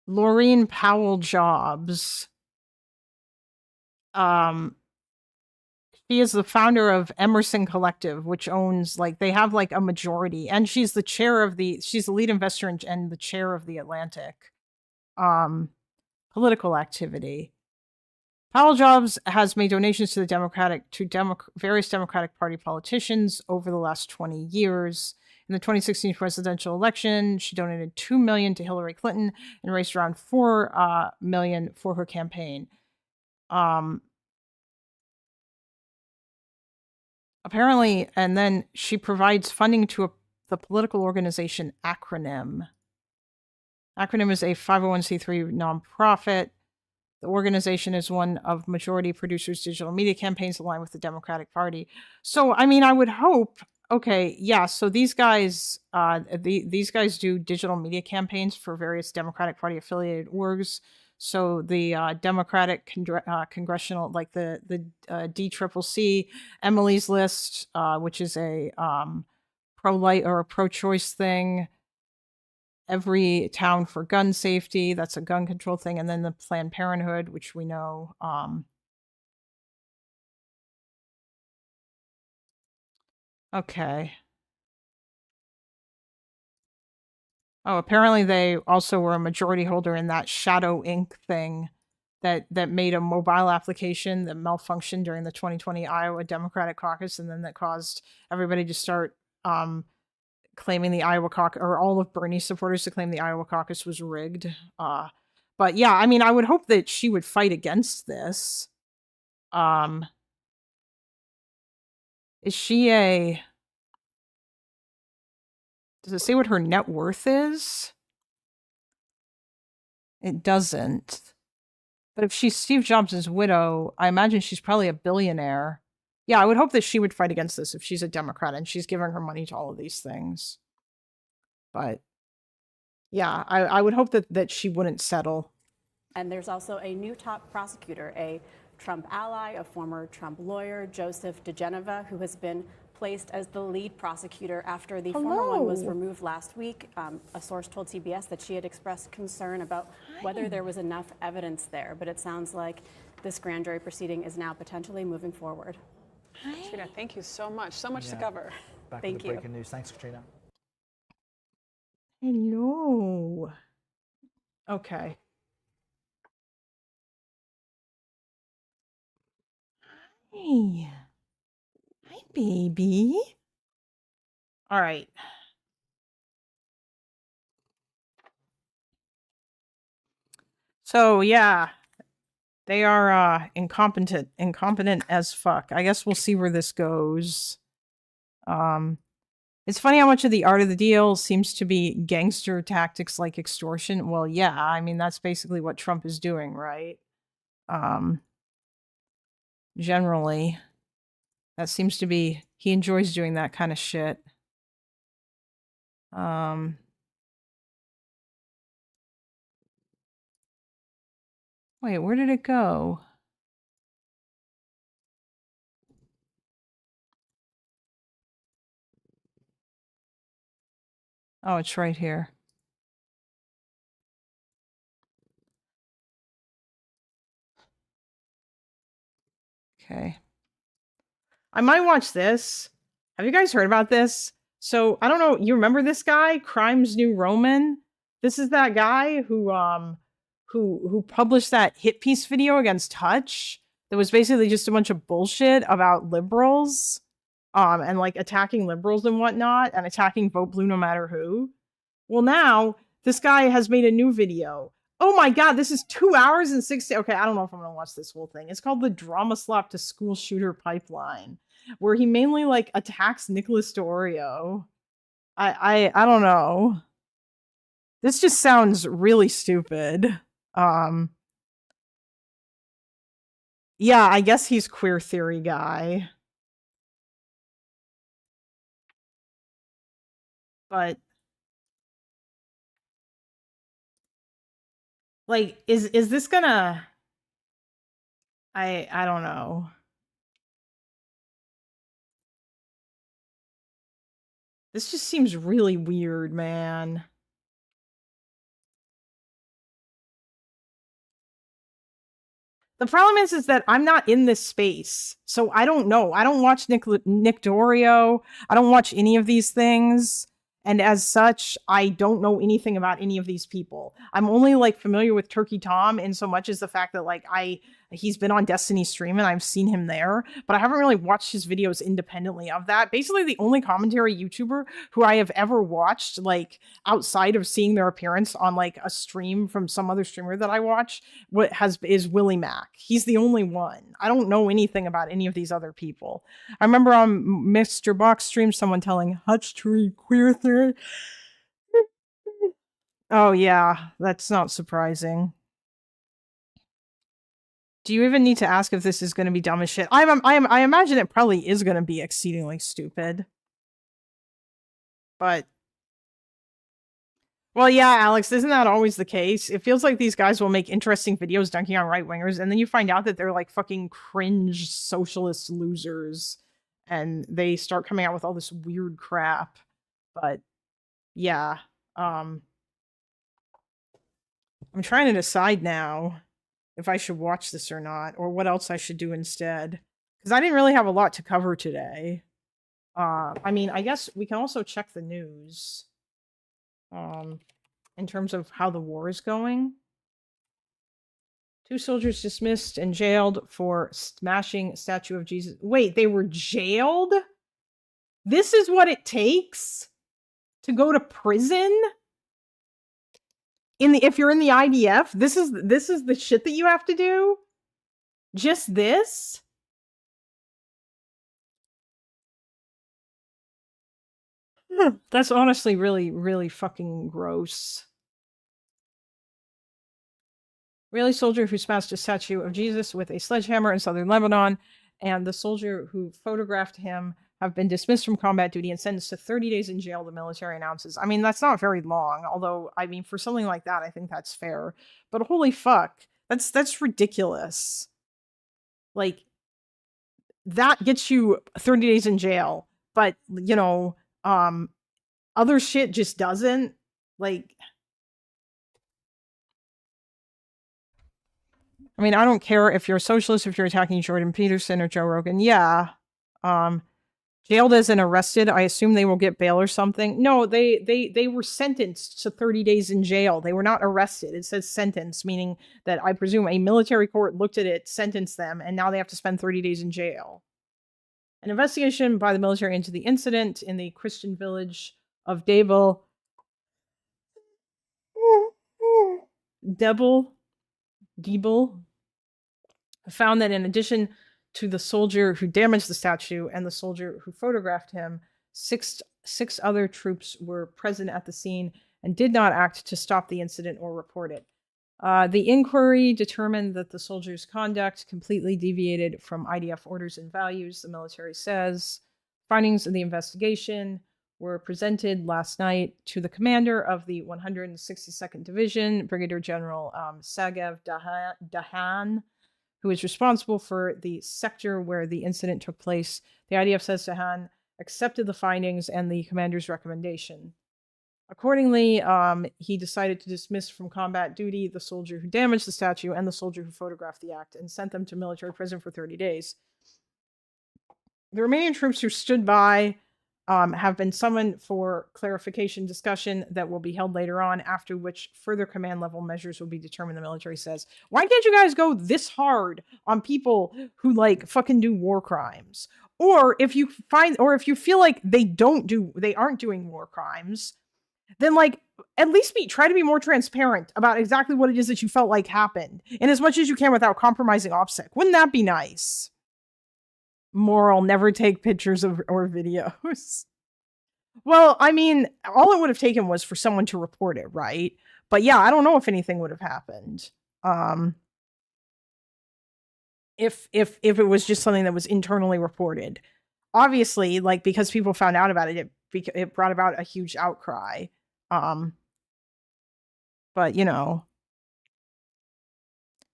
Laureen Powell Jobs. She is the founder of Emerson Collective, which owns, they have a majority, and she's the chair of she's the lead investor and the chair of the Atlantic political activity. Powell Jobs has made donations to various Democratic Party politicians over the last 20 years. In the 2016 presidential election, she donated $2 million to Hillary Clinton and raised around $4 million for her campaign. Apparently, and then she provides funding to the political organization Acronym. Acronym is a 501c3 nonprofit. The organization is one of majority producers' digital media campaigns aligned with the Democratic Party. So, I would hope. Okay, yeah. So these guys, these guys do digital media campaigns for various Democratic Party affiliated orgs. So the Democratic congressional, the DCCC, Emily's List, which is a pro-life or a pro-choice thing. Every Town for Gun Safety, that's a gun control thing, and then the Planned Parenthood, which we know. Okay. Oh, apparently they also were a majority holder in that Shadow Inc. thing that made a mobile application that malfunctioned during the 2020 Iowa Democratic caucus, and then that caused everybody to start claiming the Iowa caucus, or all of Bernie's supporters to claim the Iowa caucus was rigged. But yeah, I would hope that she would fight against this. Is she does it say what her net worth is? It doesn't. But if she's Steve Jobs' widow, I imagine she's probably a billionaire. Yeah, I would hope that she would fight against this if she's a Democrat and she's giving her money to all of these things. But yeah, I would hope that she wouldn't settle. And there's also a new top prosecutor, a Trump ally, a former Trump lawyer, Joseph DeGeneva, who has been placed as the lead prosecutor after the former one was removed last week. A source told CBS that she had expressed concern about whether there was enough evidence there, but it sounds like this grand jury proceeding is now potentially moving forward. Katrina, thank you so much. So much to cover. Back Thank with the you. breaking news. Thanks, Katrina. Hello. Okay. Hey. Hi, baby. All right. So, yeah. They are incompetent as fuck. I guess we'll see where this goes. It's funny how much of the art of the deal seems to be gangster tactics like extortion. Well, yeah, I mean, that's basically what Trump is doing, right? Generally, that seems to be, he enjoys doing that kind of shit. Wait, where did it go? Oh, it's right here. Okay. I might watch this. Have you guys heard about this? So, I don't know, you remember this guy, Crimes New Roman? This is that guy who published that hit piece video against Hutch that was basically just a bunch of bullshit about liberals, and like attacking liberals and whatnot, and attacking Vote Blue no matter who. Well, now this guy has made a new video. Oh my god, this is 2 hours and 60. Okay, I don't know if I'm gonna watch this whole thing. It's called the Drama Slop to School Shooter Pipeline, where he mainly like attacks Nicholas DeOrio. I don't know. This just sounds really stupid. Yeah, I guess he's queer theory guy. But like, is this gonna, I don't know. This just seems really weird, man. The problem is that I'm not in this space, so I don't know. I don't watch Nick DeOrio. I don't watch any of these things, and as such, I don't know anything about any of these people. I'm only like familiar with Turkey Tom in so much as the fact that like he's been on Destiny stream and I've seen him there, but I haven't really watched his videos independently of that. Basically, the only commentary YouTuber who I have ever watched, like outside of seeing their appearance on like a stream from some other streamer that I watch, is Willie Mack. He's the only one. I don't know anything about any of these other people. I remember on Mr. Box stream someone telling Hutch to read queer theory. Oh yeah, that's not surprising. Do you even need to ask if this is going to be dumb as shit? I imagine it probably is going to be exceedingly stupid. But, well, yeah, Alex, isn't that always the case? It feels like these guys will make interesting videos dunking on right-wingers, and then you find out that they're like fucking cringe socialist losers, and they start coming out with all this weird crap. But, yeah, I'm trying to decide now if I should watch this or not, or what else I should do instead. Because I didn't really have a lot to cover today. I mean, I guess we can also check the news. In terms of how the war is going. 2 soldiers dismissed and jailed for smashing statue of Jesus. Wait, they were jailed? This is what it takes to go to prison? If you're in the IDF, this is the shit that you have to do? Just this? That's honestly really, really fucking gross. Israeli soldier who smashed a statue of Jesus with a sledgehammer in southern Lebanon, and the soldier who photographed him have been dismissed from combat duty and sentenced to 30 days in jail, the military announces. I mean, that's not very long, although, I mean, for something like that, I think that's fair. But holy fuck, that's ridiculous. Like, that gets you 30 days in jail, but, you know, other shit just doesn't. Like, I mean, I don't care if you're a socialist, if you're attacking Jordan Peterson or Joe Rogan. Yeah. Jailed as an arrested, I assume they will get bail or something. No, they were sentenced to 30 days in jail. They were not arrested. It says sentence, meaning that I presume a military court looked at it, sentenced them, and now they have to spend 30 days in jail. An investigation by the military into the incident in the Christian village of Debel found that in addition to the soldier who damaged the statue and the soldier who photographed him, 6 6 other troops were present at the scene and did not act to stop the incident or report it. The inquiry determined that the soldiers' conduct completely deviated from IDF orders and values, the military says. Findings of the investigation were presented last night to the commander of the 162nd Division, Brigadier General Sagev Dahan, who is responsible for the sector where the incident took place. The IDF says Dahan accepted the findings and the commander's recommendation. Accordingly, he decided to dismiss from combat duty the soldier who damaged the statue and the soldier who photographed the act and sent them to military prison for 30 days. The remaining troops who stood by have been summoned for clarification discussion that will be held later on, after which further command level measures will be determined, the military says. Why can't you guys go this hard on people who like fucking do war crimes? Or if you feel like they aren't doing war crimes, then like at least try to be more transparent about exactly what it is that you felt like happened, and as much as you can without compromising OPSEC. Wouldn't that be nice? Moral: never take pictures of or videos. Well, I mean, all it would have taken was for someone to report it, right? But yeah, I don't know if anything would have happened. If it was just something that was internally reported. Obviously, like, because people found out about it, it brought about a huge outcry. But you know,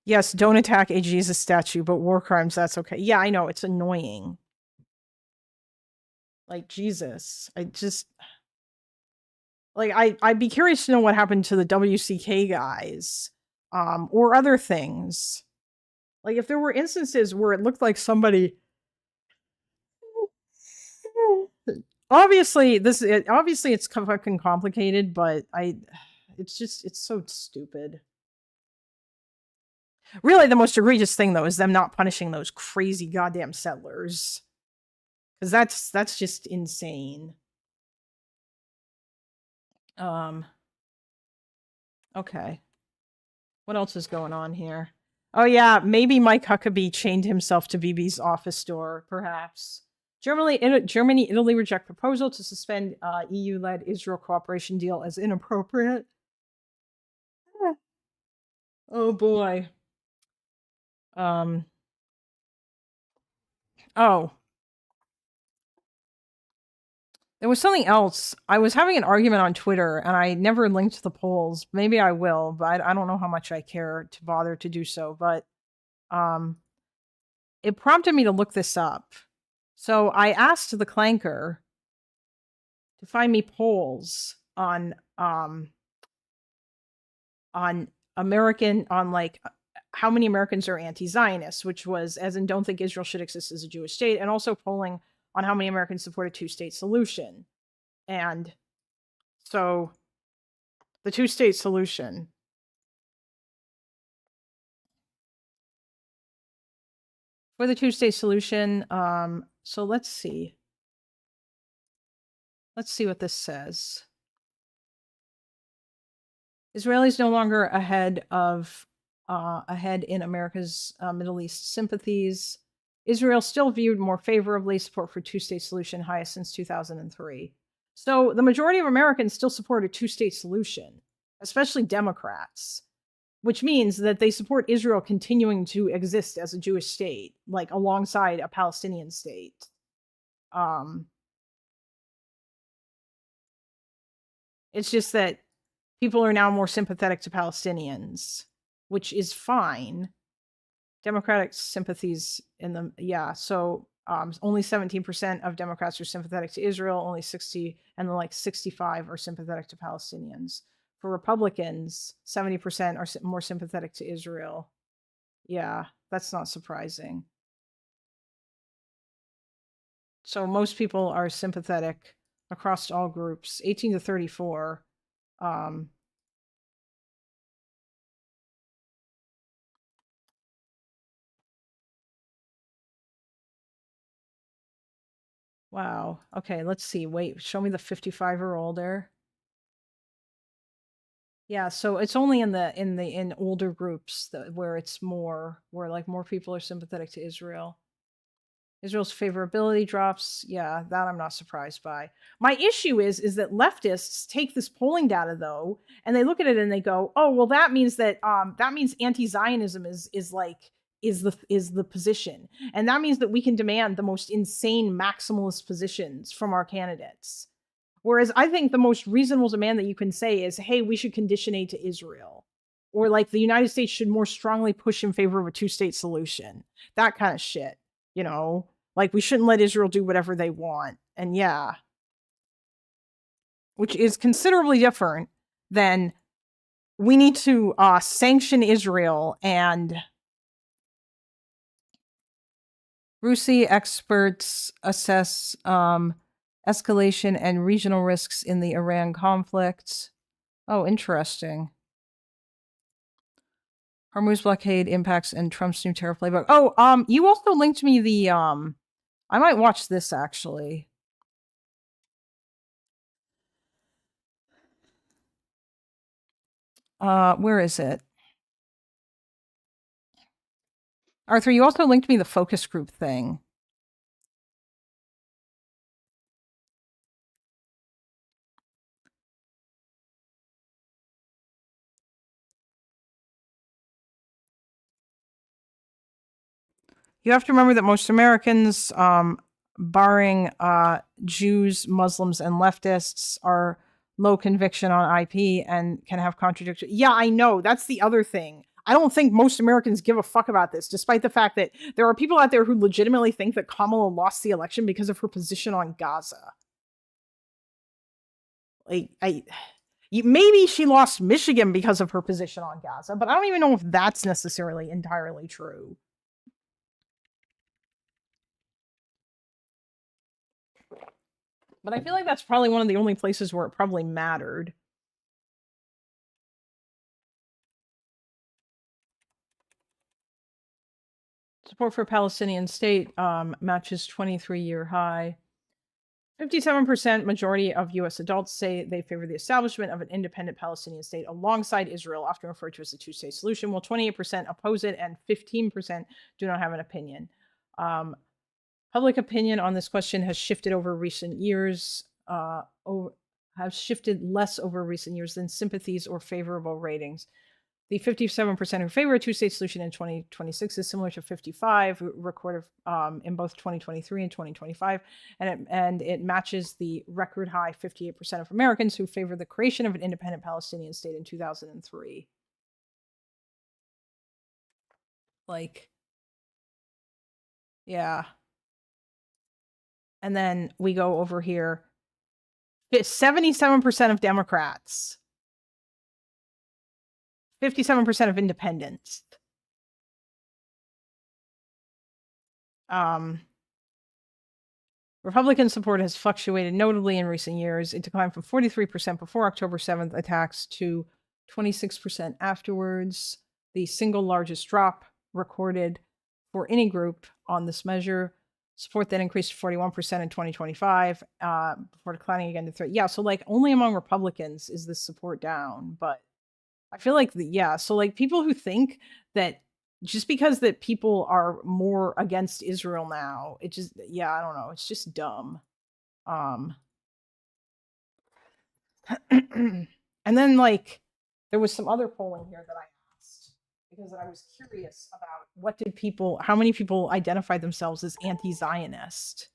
yes, don't attack a Jesus statue, but war crimes, that's okay. Yeah, I know, it's annoying. Like, Jesus, I'd be curious to know what happened to the WCK guys, or other things. Like, if there were instances where it looked like somebody, obviously it's fucking complicated, but it's so stupid. Really, the most egregious thing, though, is them not punishing those crazy goddamn settlers. Because that's just insane. Okay. What else is going on here? Oh yeah, maybe Mike Huckabee chained himself to BB's office door, perhaps. Germany, Italy reject proposal to suspend EU-led Israel cooperation deal as inappropriate. Oh boy. Oh. There was something else. I was having an argument on Twitter, and I never linked the polls. Maybe I will, but I don't know how much I care to bother to do so. But it prompted me to look this up. So I asked the Clanker to find me polls on American, on like how many Americans are anti-Zionist, which was as in don't think Israel should exist as a Jewish state, and also polling on how many Americans support a two-state solution. And so the two-state solution. For the two-state solution, so let's see. Let's see what this says. Israelis no longer ahead in America's Middle East sympathies. Israel still viewed more favorably, support for two-state solution highest since 2003. So the majority of Americans still support a two-state solution, especially Democrats, which means that they support Israel continuing to exist as a Jewish state, like alongside a Palestinian state. It's just that people are now more sympathetic to Palestinians, which is fine. Democratic sympathies in the, yeah, so only 17% of Democrats are sympathetic to Israel, only 60, and then like 65 are sympathetic to Palestinians. For Republicans, 70% are more sympathetic to Israel. Yeah, that's not surprising. So most people are sympathetic across all groups, 18 to 34. Wow. Okay, let's see. Wait, show me the 55 or older. Yeah, so it's only in older groups where it's more, where like more people are sympathetic to Israel. Israel's favorability drops. Yeah, that I'm not surprised by. My issue is that leftists take this polling data though, and they look at it and they go, "Oh, well, that means that anti-Zionism is the position, and that means that we can demand the most insane maximalist positions from our candidates." Whereas I think the most reasonable demand that you can say is, "Hey, we should condition aid to Israel," or like the United States should more strongly push in favor of a two-state solution. That kind of shit, you know. Like, we shouldn't let Israel do whatever they want. And yeah. Which is considerably different than we need to sanction Israel. And Rusi experts assess escalation and regional risks in the Iran conflict. Oh, interesting. Hormuz blockade impacts and Trump's new tariff playbook. Oh, you also linked me the I might watch this actually. Where is it? Arthur, you also linked me the focus group thing. You have to remember that most Americans, barring Jews, Muslims, and leftists, are low conviction on IP and can have contradiction. Yeah, I know. That's the other thing. I don't think most Americans give a fuck about this, despite the fact that there are people out there who legitimately think that Kamala lost the election because of her position on Gaza. Maybe she lost Michigan because of her position on Gaza, but I don't even know if that's necessarily entirely true. But I feel like that's probably one of the only places where it probably mattered. Support for Palestinian state matches 23-year high. 57% majority of U.S. adults say they favor the establishment of an independent Palestinian state alongside Israel, often referred to as a two-state solution, while 28% oppose it and 15% do not have an opinion. Public opinion on this question has shifted over recent years, have shifted less over recent years than sympathies or favorable ratings. The 57% who favor a two-state solution in 2026 is similar to 55 recorded in both 2023 and 2025, and it matches the record high 58% of Americans who favor the creation of an independent Palestinian state in 2003. Like, yeah. And then we go over here. 77% of Democrats. 57% of independents. Republican support has fluctuated notably in recent years. It declined from 43% before October 7th attacks to 26% afterwards. The single largest drop recorded for any group on this measure. Support then increased to 41% in 2025 before declining again to 30. Yeah, so like only among Republicans is this support down, but I feel like, so like people who think that just because that people are more against Israel now, it just, I don't know, it's just dumb. And then like there was some other polling here that I asked because I was curious about how many people identified themselves as anti-Zionist.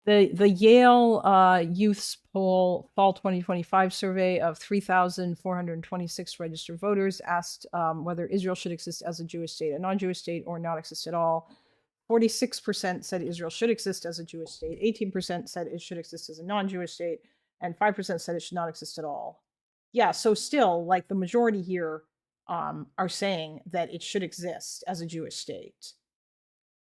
The Yale Youth's Poll Fall 2025 survey of 3,426 registered voters asked whether Israel should exist as a Jewish state, a non-Jewish state, or not exist at all. 46% said Israel should exist as a Jewish state, 18% said it should exist as a non-Jewish state, and 5% said it should not exist at all. Yeah, so still, like the majority here are saying that it should exist as a Jewish state.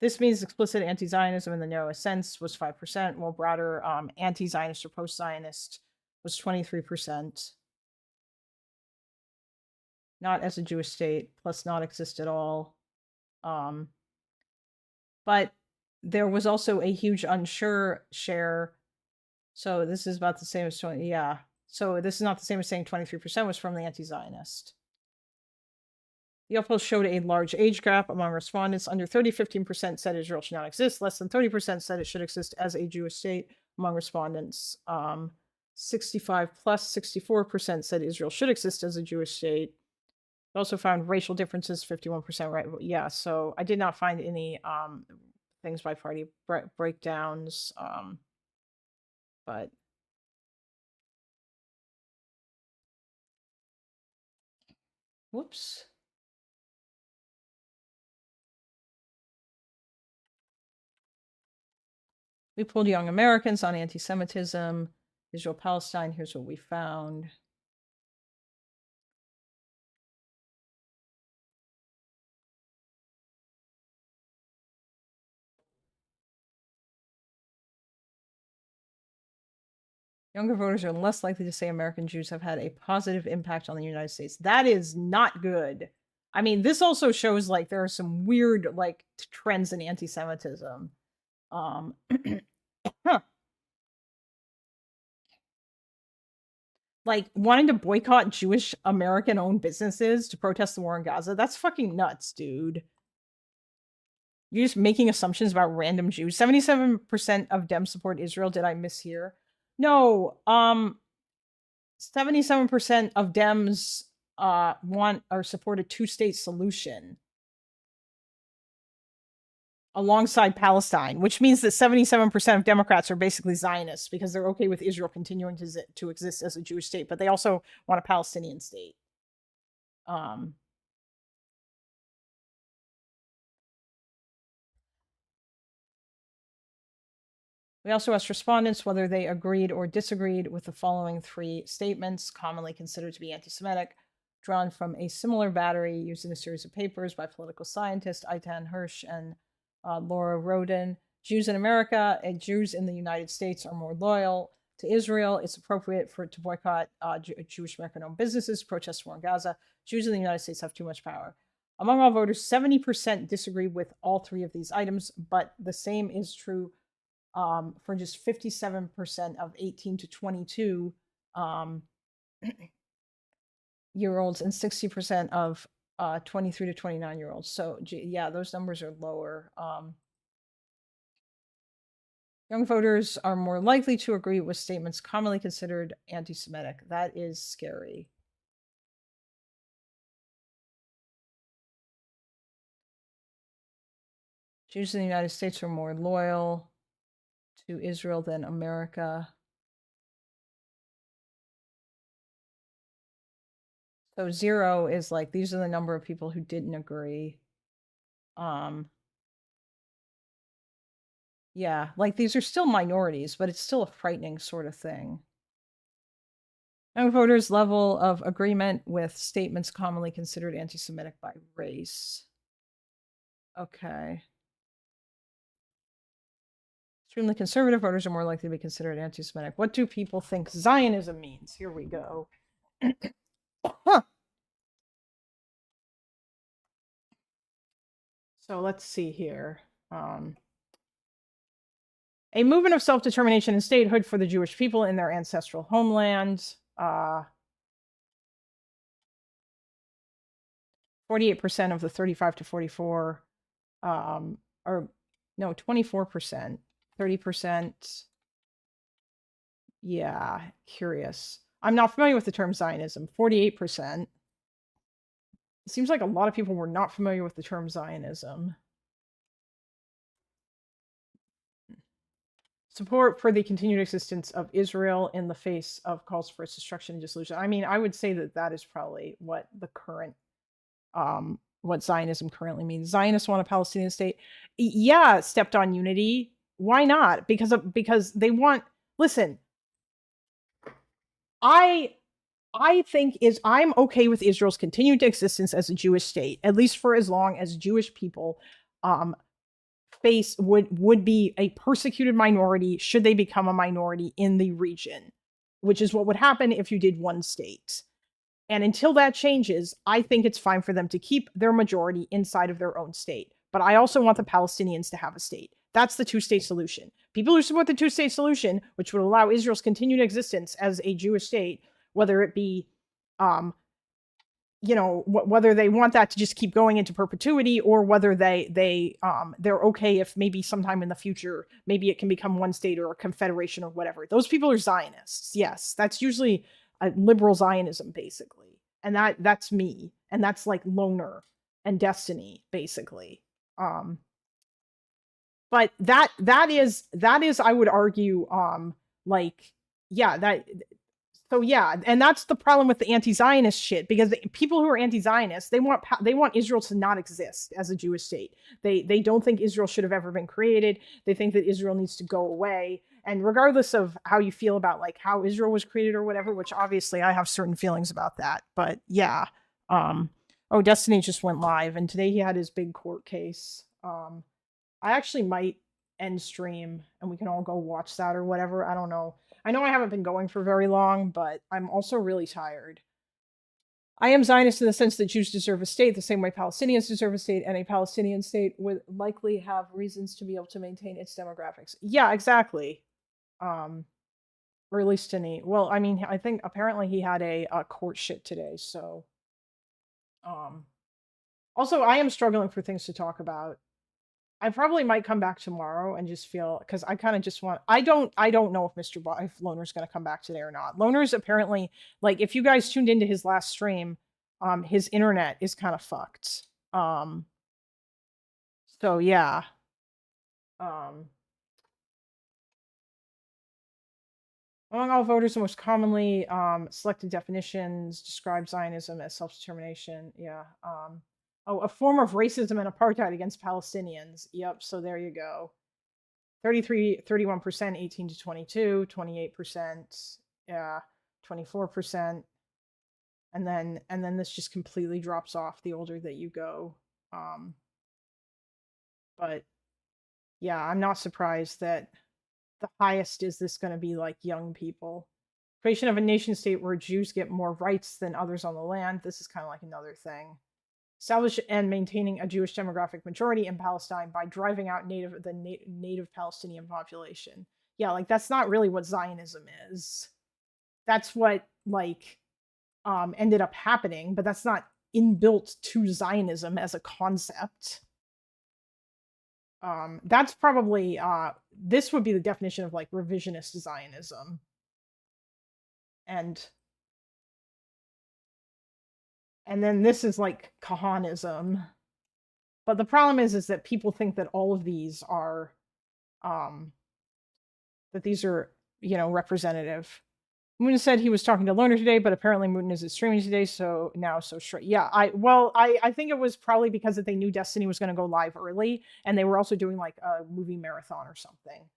This means explicit anti-Zionism in the narrowest sense was 5%, while broader anti-Zionist or post-Zionist was 23%. Not as a Jewish state, plus not exist at all. But there was also a huge unsure share. So this is about the same as 20, yeah. So this is not the same as saying 23% was from the anti-Zionist. The upload showed a large age gap among respondents. Under 30, 15% said Israel should not exist. Less than 30% said it should exist as a Jewish state among respondents. 65 plus 64% said Israel should exist as a Jewish state. Also found racial differences, 51%. Right? Yeah, so I did not find any things by party breakdowns. But whoops. We pulled Young Americans on anti-Semitism, Israel-Palestine. Here's what we found. Younger voters are less likely to say American Jews have had a positive impact on the United States. That is not good. I mean, this also shows like there are some weird like trends in anti-Semitism. Like wanting to boycott Jewish American-owned businesses to protest the war in Gaza. That's fucking nuts, dude. You're just making assumptions about random Jews. 77% of Dems support Israel. Did I mishear? No, 77% of Dems want or support a two-state solution alongside Palestine, which means that 77% of Democrats are basically Zionists because they're okay with Israel continuing to exist as a Jewish state, but they also want a Palestinian state. We also asked respondents whether they agreed or disagreed with the following three statements, commonly considered to be anti-Semitic, drawn from a similar battery used in a series of papers by political scientists Eitan Hirsch and Laura Roden. Jews in America and Jews in the United States are more loyal to Israel. It's appropriate to boycott Jewish American-owned businesses, protest war in Gaza. Jews in the United States have too much power. Among all voters, 70% disagree with all three of these items, but the same is true for just 57% of 18 to 22 year olds and 60% of 23 to 29 year olds. So yeah, those numbers are lower. Young voters are more likely to agree with statements commonly considered anti-Semitic. That is scary. Jews in the United States are more loyal to Israel than America. So 0 is like, these are the number of people who didn't agree. Yeah, like these are still minorities, but it's still a frightening sort of thing. Young voters' level of agreement with statements commonly considered anti-Semitic by race. Okay. Extremely conservative voters are more likely to be considered anti-Semitic. What do people think Zionism means? Here we go. Huh. So let's see here. A movement of self-determination and statehood for the Jewish people in their ancestral homeland. 48% of the 35 to 44, or no, 24%, 30%. Yeah, curious. I'm not familiar with the term Zionism. 48%. It seems like a lot of people were not familiar with the term Zionism. Support for the continued existence of Israel in the face of calls for its destruction and dissolution. I mean, I would say that that is probably what the current, what Zionism currently means. Zionists want a Palestinian state. Yeah, stepped on unity. Why not? Because they want. Listen, I'm okay with Israel's continued existence as a Jewish state, at least for as long as Jewish people would be a persecuted minority should they become a minority in the region, which is what would happen if you did one state. And until that changes, I think it's fine for them to keep their majority inside of their own state. But I also want the Palestinians to have a state. That's the two-state solution. People who support the two-state solution, which would allow Israel's continued existence as a Jewish state, whether it be whether they want that to just keep going into perpetuity, or whether they're okay if maybe sometime in the future, maybe it can become one state or a confederation or whatever. Those people are Zionists. Yes, that's usually a liberal Zionism, basically. And that's me. And that's like Loner and Destiny, basically. But that is, I would argue, and that's the problem with the anti-Zionist shit, because people who are anti-Zionist, they want Israel to not exist as a Jewish state. They don't think Israel should have ever been created. They think that Israel needs to go away. And regardless of how you feel about like how Israel was created or whatever, which obviously I have certain feelings about that, but yeah. Destiny just went live, and today he had his big court case. I actually might end stream and we can all go watch that or whatever. I don't know. I know I haven't been going for very long, but I'm also really tired. I am Zionist in the sense that Jews deserve a state the same way Palestinians deserve a state, and a Palestinian state would likely have reasons to be able to maintain its demographics. Yeah, exactly. Or at least well, I mean, I think apparently he had a court shit today, so. Also, I am struggling for things to talk about. I probably might come back tomorrow and just feel, because I kind of just want, I don't know if Loner's going to come back today or not. Loner's apparently, like, if you guys tuned into his last stream, his internet is kind of fucked. So yeah. Among all voters, the most commonly selected definitions describe Zionism as self-determination. Yeah. A form of racism and apartheid against Palestinians. Yep, so there you go. 31%, 18 to 22, 28%, yeah, 24%. And then this just completely drops off the older that you go. But yeah, I'm not surprised that the highest is this going to be like young people. Creation of a nation state where Jews get more rights than others on the land. This is kind of like another thing. Establish and maintaining a Jewish demographic majority in Palestine by driving out the native Palestinian population. Yeah, like that's not really what Zionism is. That's what ended up happening, but that's not inbuilt to Zionism as a concept. That's probably this would be the definition of like revisionist Zionism. And then this is like Kahanism. But the problem is that people think that all of these are, that these are, representative. Moon said he was talking to Loner today, but apparently Moon is streaming today, so now yeah. I think it was probably because that they knew Destiny was going to go live early, and they were also doing like a movie marathon or something.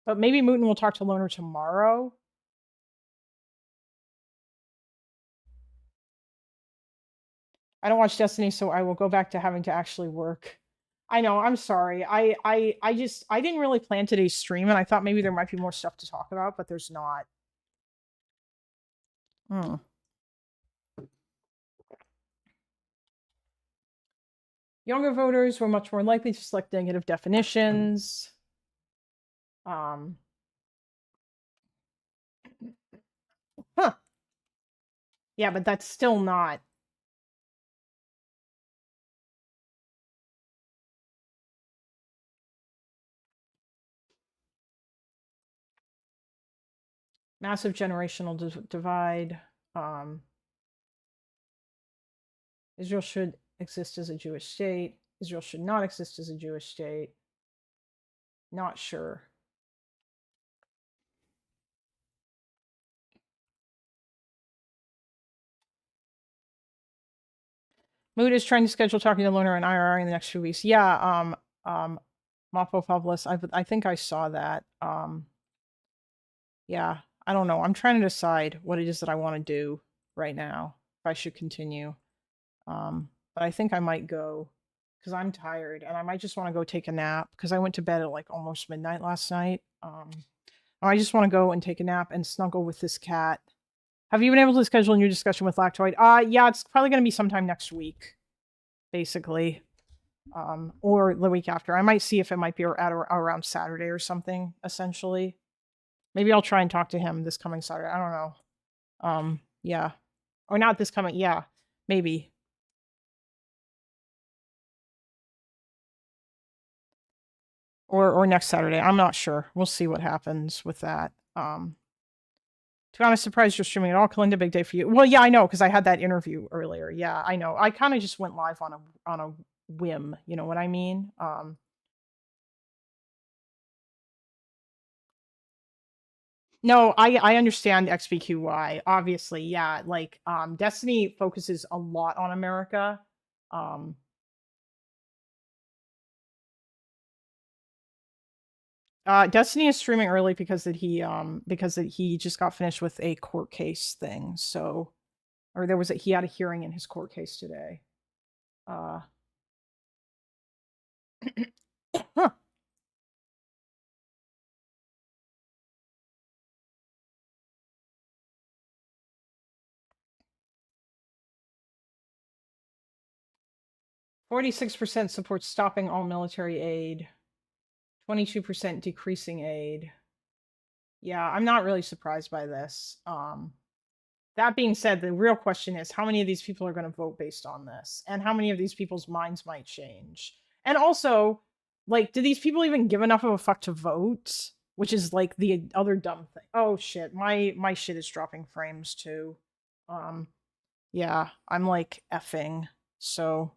But maybe Mooten will talk to Loner tomorrow. I don't watch Destiny, so I will go back to having to actually work. I know, I'm sorry. I didn't really plan today's stream, and I thought maybe there might be more stuff to talk about, but there's not. Younger voters were much more likely to select negative definitions. Yeah, but that's still not. Massive generational divide. Israel should exist as a Jewish state. Israel should not exist as a Jewish state. Not sure. Mood is trying to schedule talking to Loner and IRR in the next few weeks. Yeah, Mapo Publis. I think I saw that. Yeah, I don't know. I'm trying to decide what it is that I want to do right now. If I should continue. But I think I might go because I'm tired and I might just want to go take a nap because I went to bed at like almost midnight last night. I just want to go and take a nap and snuggle with this cat. Have you been able to schedule a new discussion with Lactoid? Yeah, it's probably going to be sometime next week, basically. Or the week after. I might see if it might be around Saturday or something, essentially. Maybe I'll try and talk to him this coming Saturday. I don't know. Yeah. Or not this coming, yeah. Maybe. or next Saturday. I'm not sure. We'll see what happens with that. To be honest, surprised you're streaming at all. Kalinda, big day for you. Well, yeah, I know, because I had that interview earlier. Yeah, I know. I kind of just went live on a whim. You know what I mean? No, I understand XBQY. Obviously, yeah. Like, Destiny focuses a lot on America. Destiny is streaming early because he just got finished with a court case thing. So, or he had a hearing in his court case today. Huh. 46% supports stopping all military aid. 22% decreasing aid. Yeah, I'm not really surprised by this. That being said, the real question is how many of these people are going to vote based on this, and how many of these people's minds might change. And also, like, do these people even give enough of a fuck to vote? Which is like the other dumb thing. Oh shit, my shit is dropping frames too. Yeah, I'm like effing. So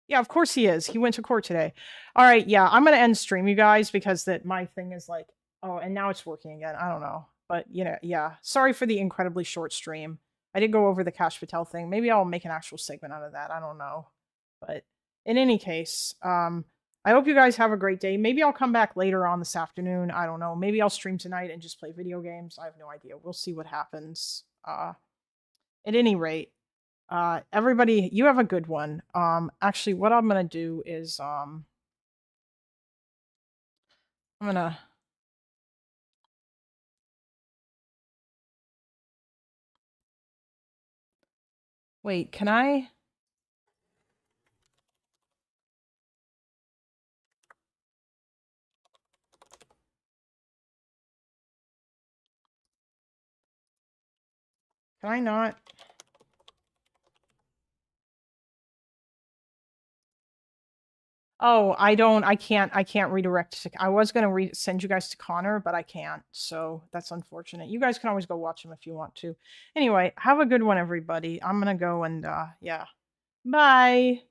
yeah, of course he is. He went to court today. All right, yeah, I'm gonna end stream, you guys, because my thing is like, oh, and now it's working again. I don't know, but you know, yeah. Sorry for the incredibly short stream. I did go over the Kash Patel thing. Maybe I'll make an actual segment out of that. I don't know, but in any case, I hope you guys have a great day. Maybe I'll come back later on this afternoon. I don't know. Maybe I'll stream tonight and just play video games. I have no idea. We'll see what happens. At any rate, everybody, you have a good one. Actually, what I'm gonna do is I'm gonna wait. Can I? Can I not? Oh, I can't redirect to, I was gonna send you guys to Connor, but I can't, so that's unfortunate. You guys can always go watch him if you want to. Anyway, have a good one, everybody. I'm gonna go and, yeah. Bye!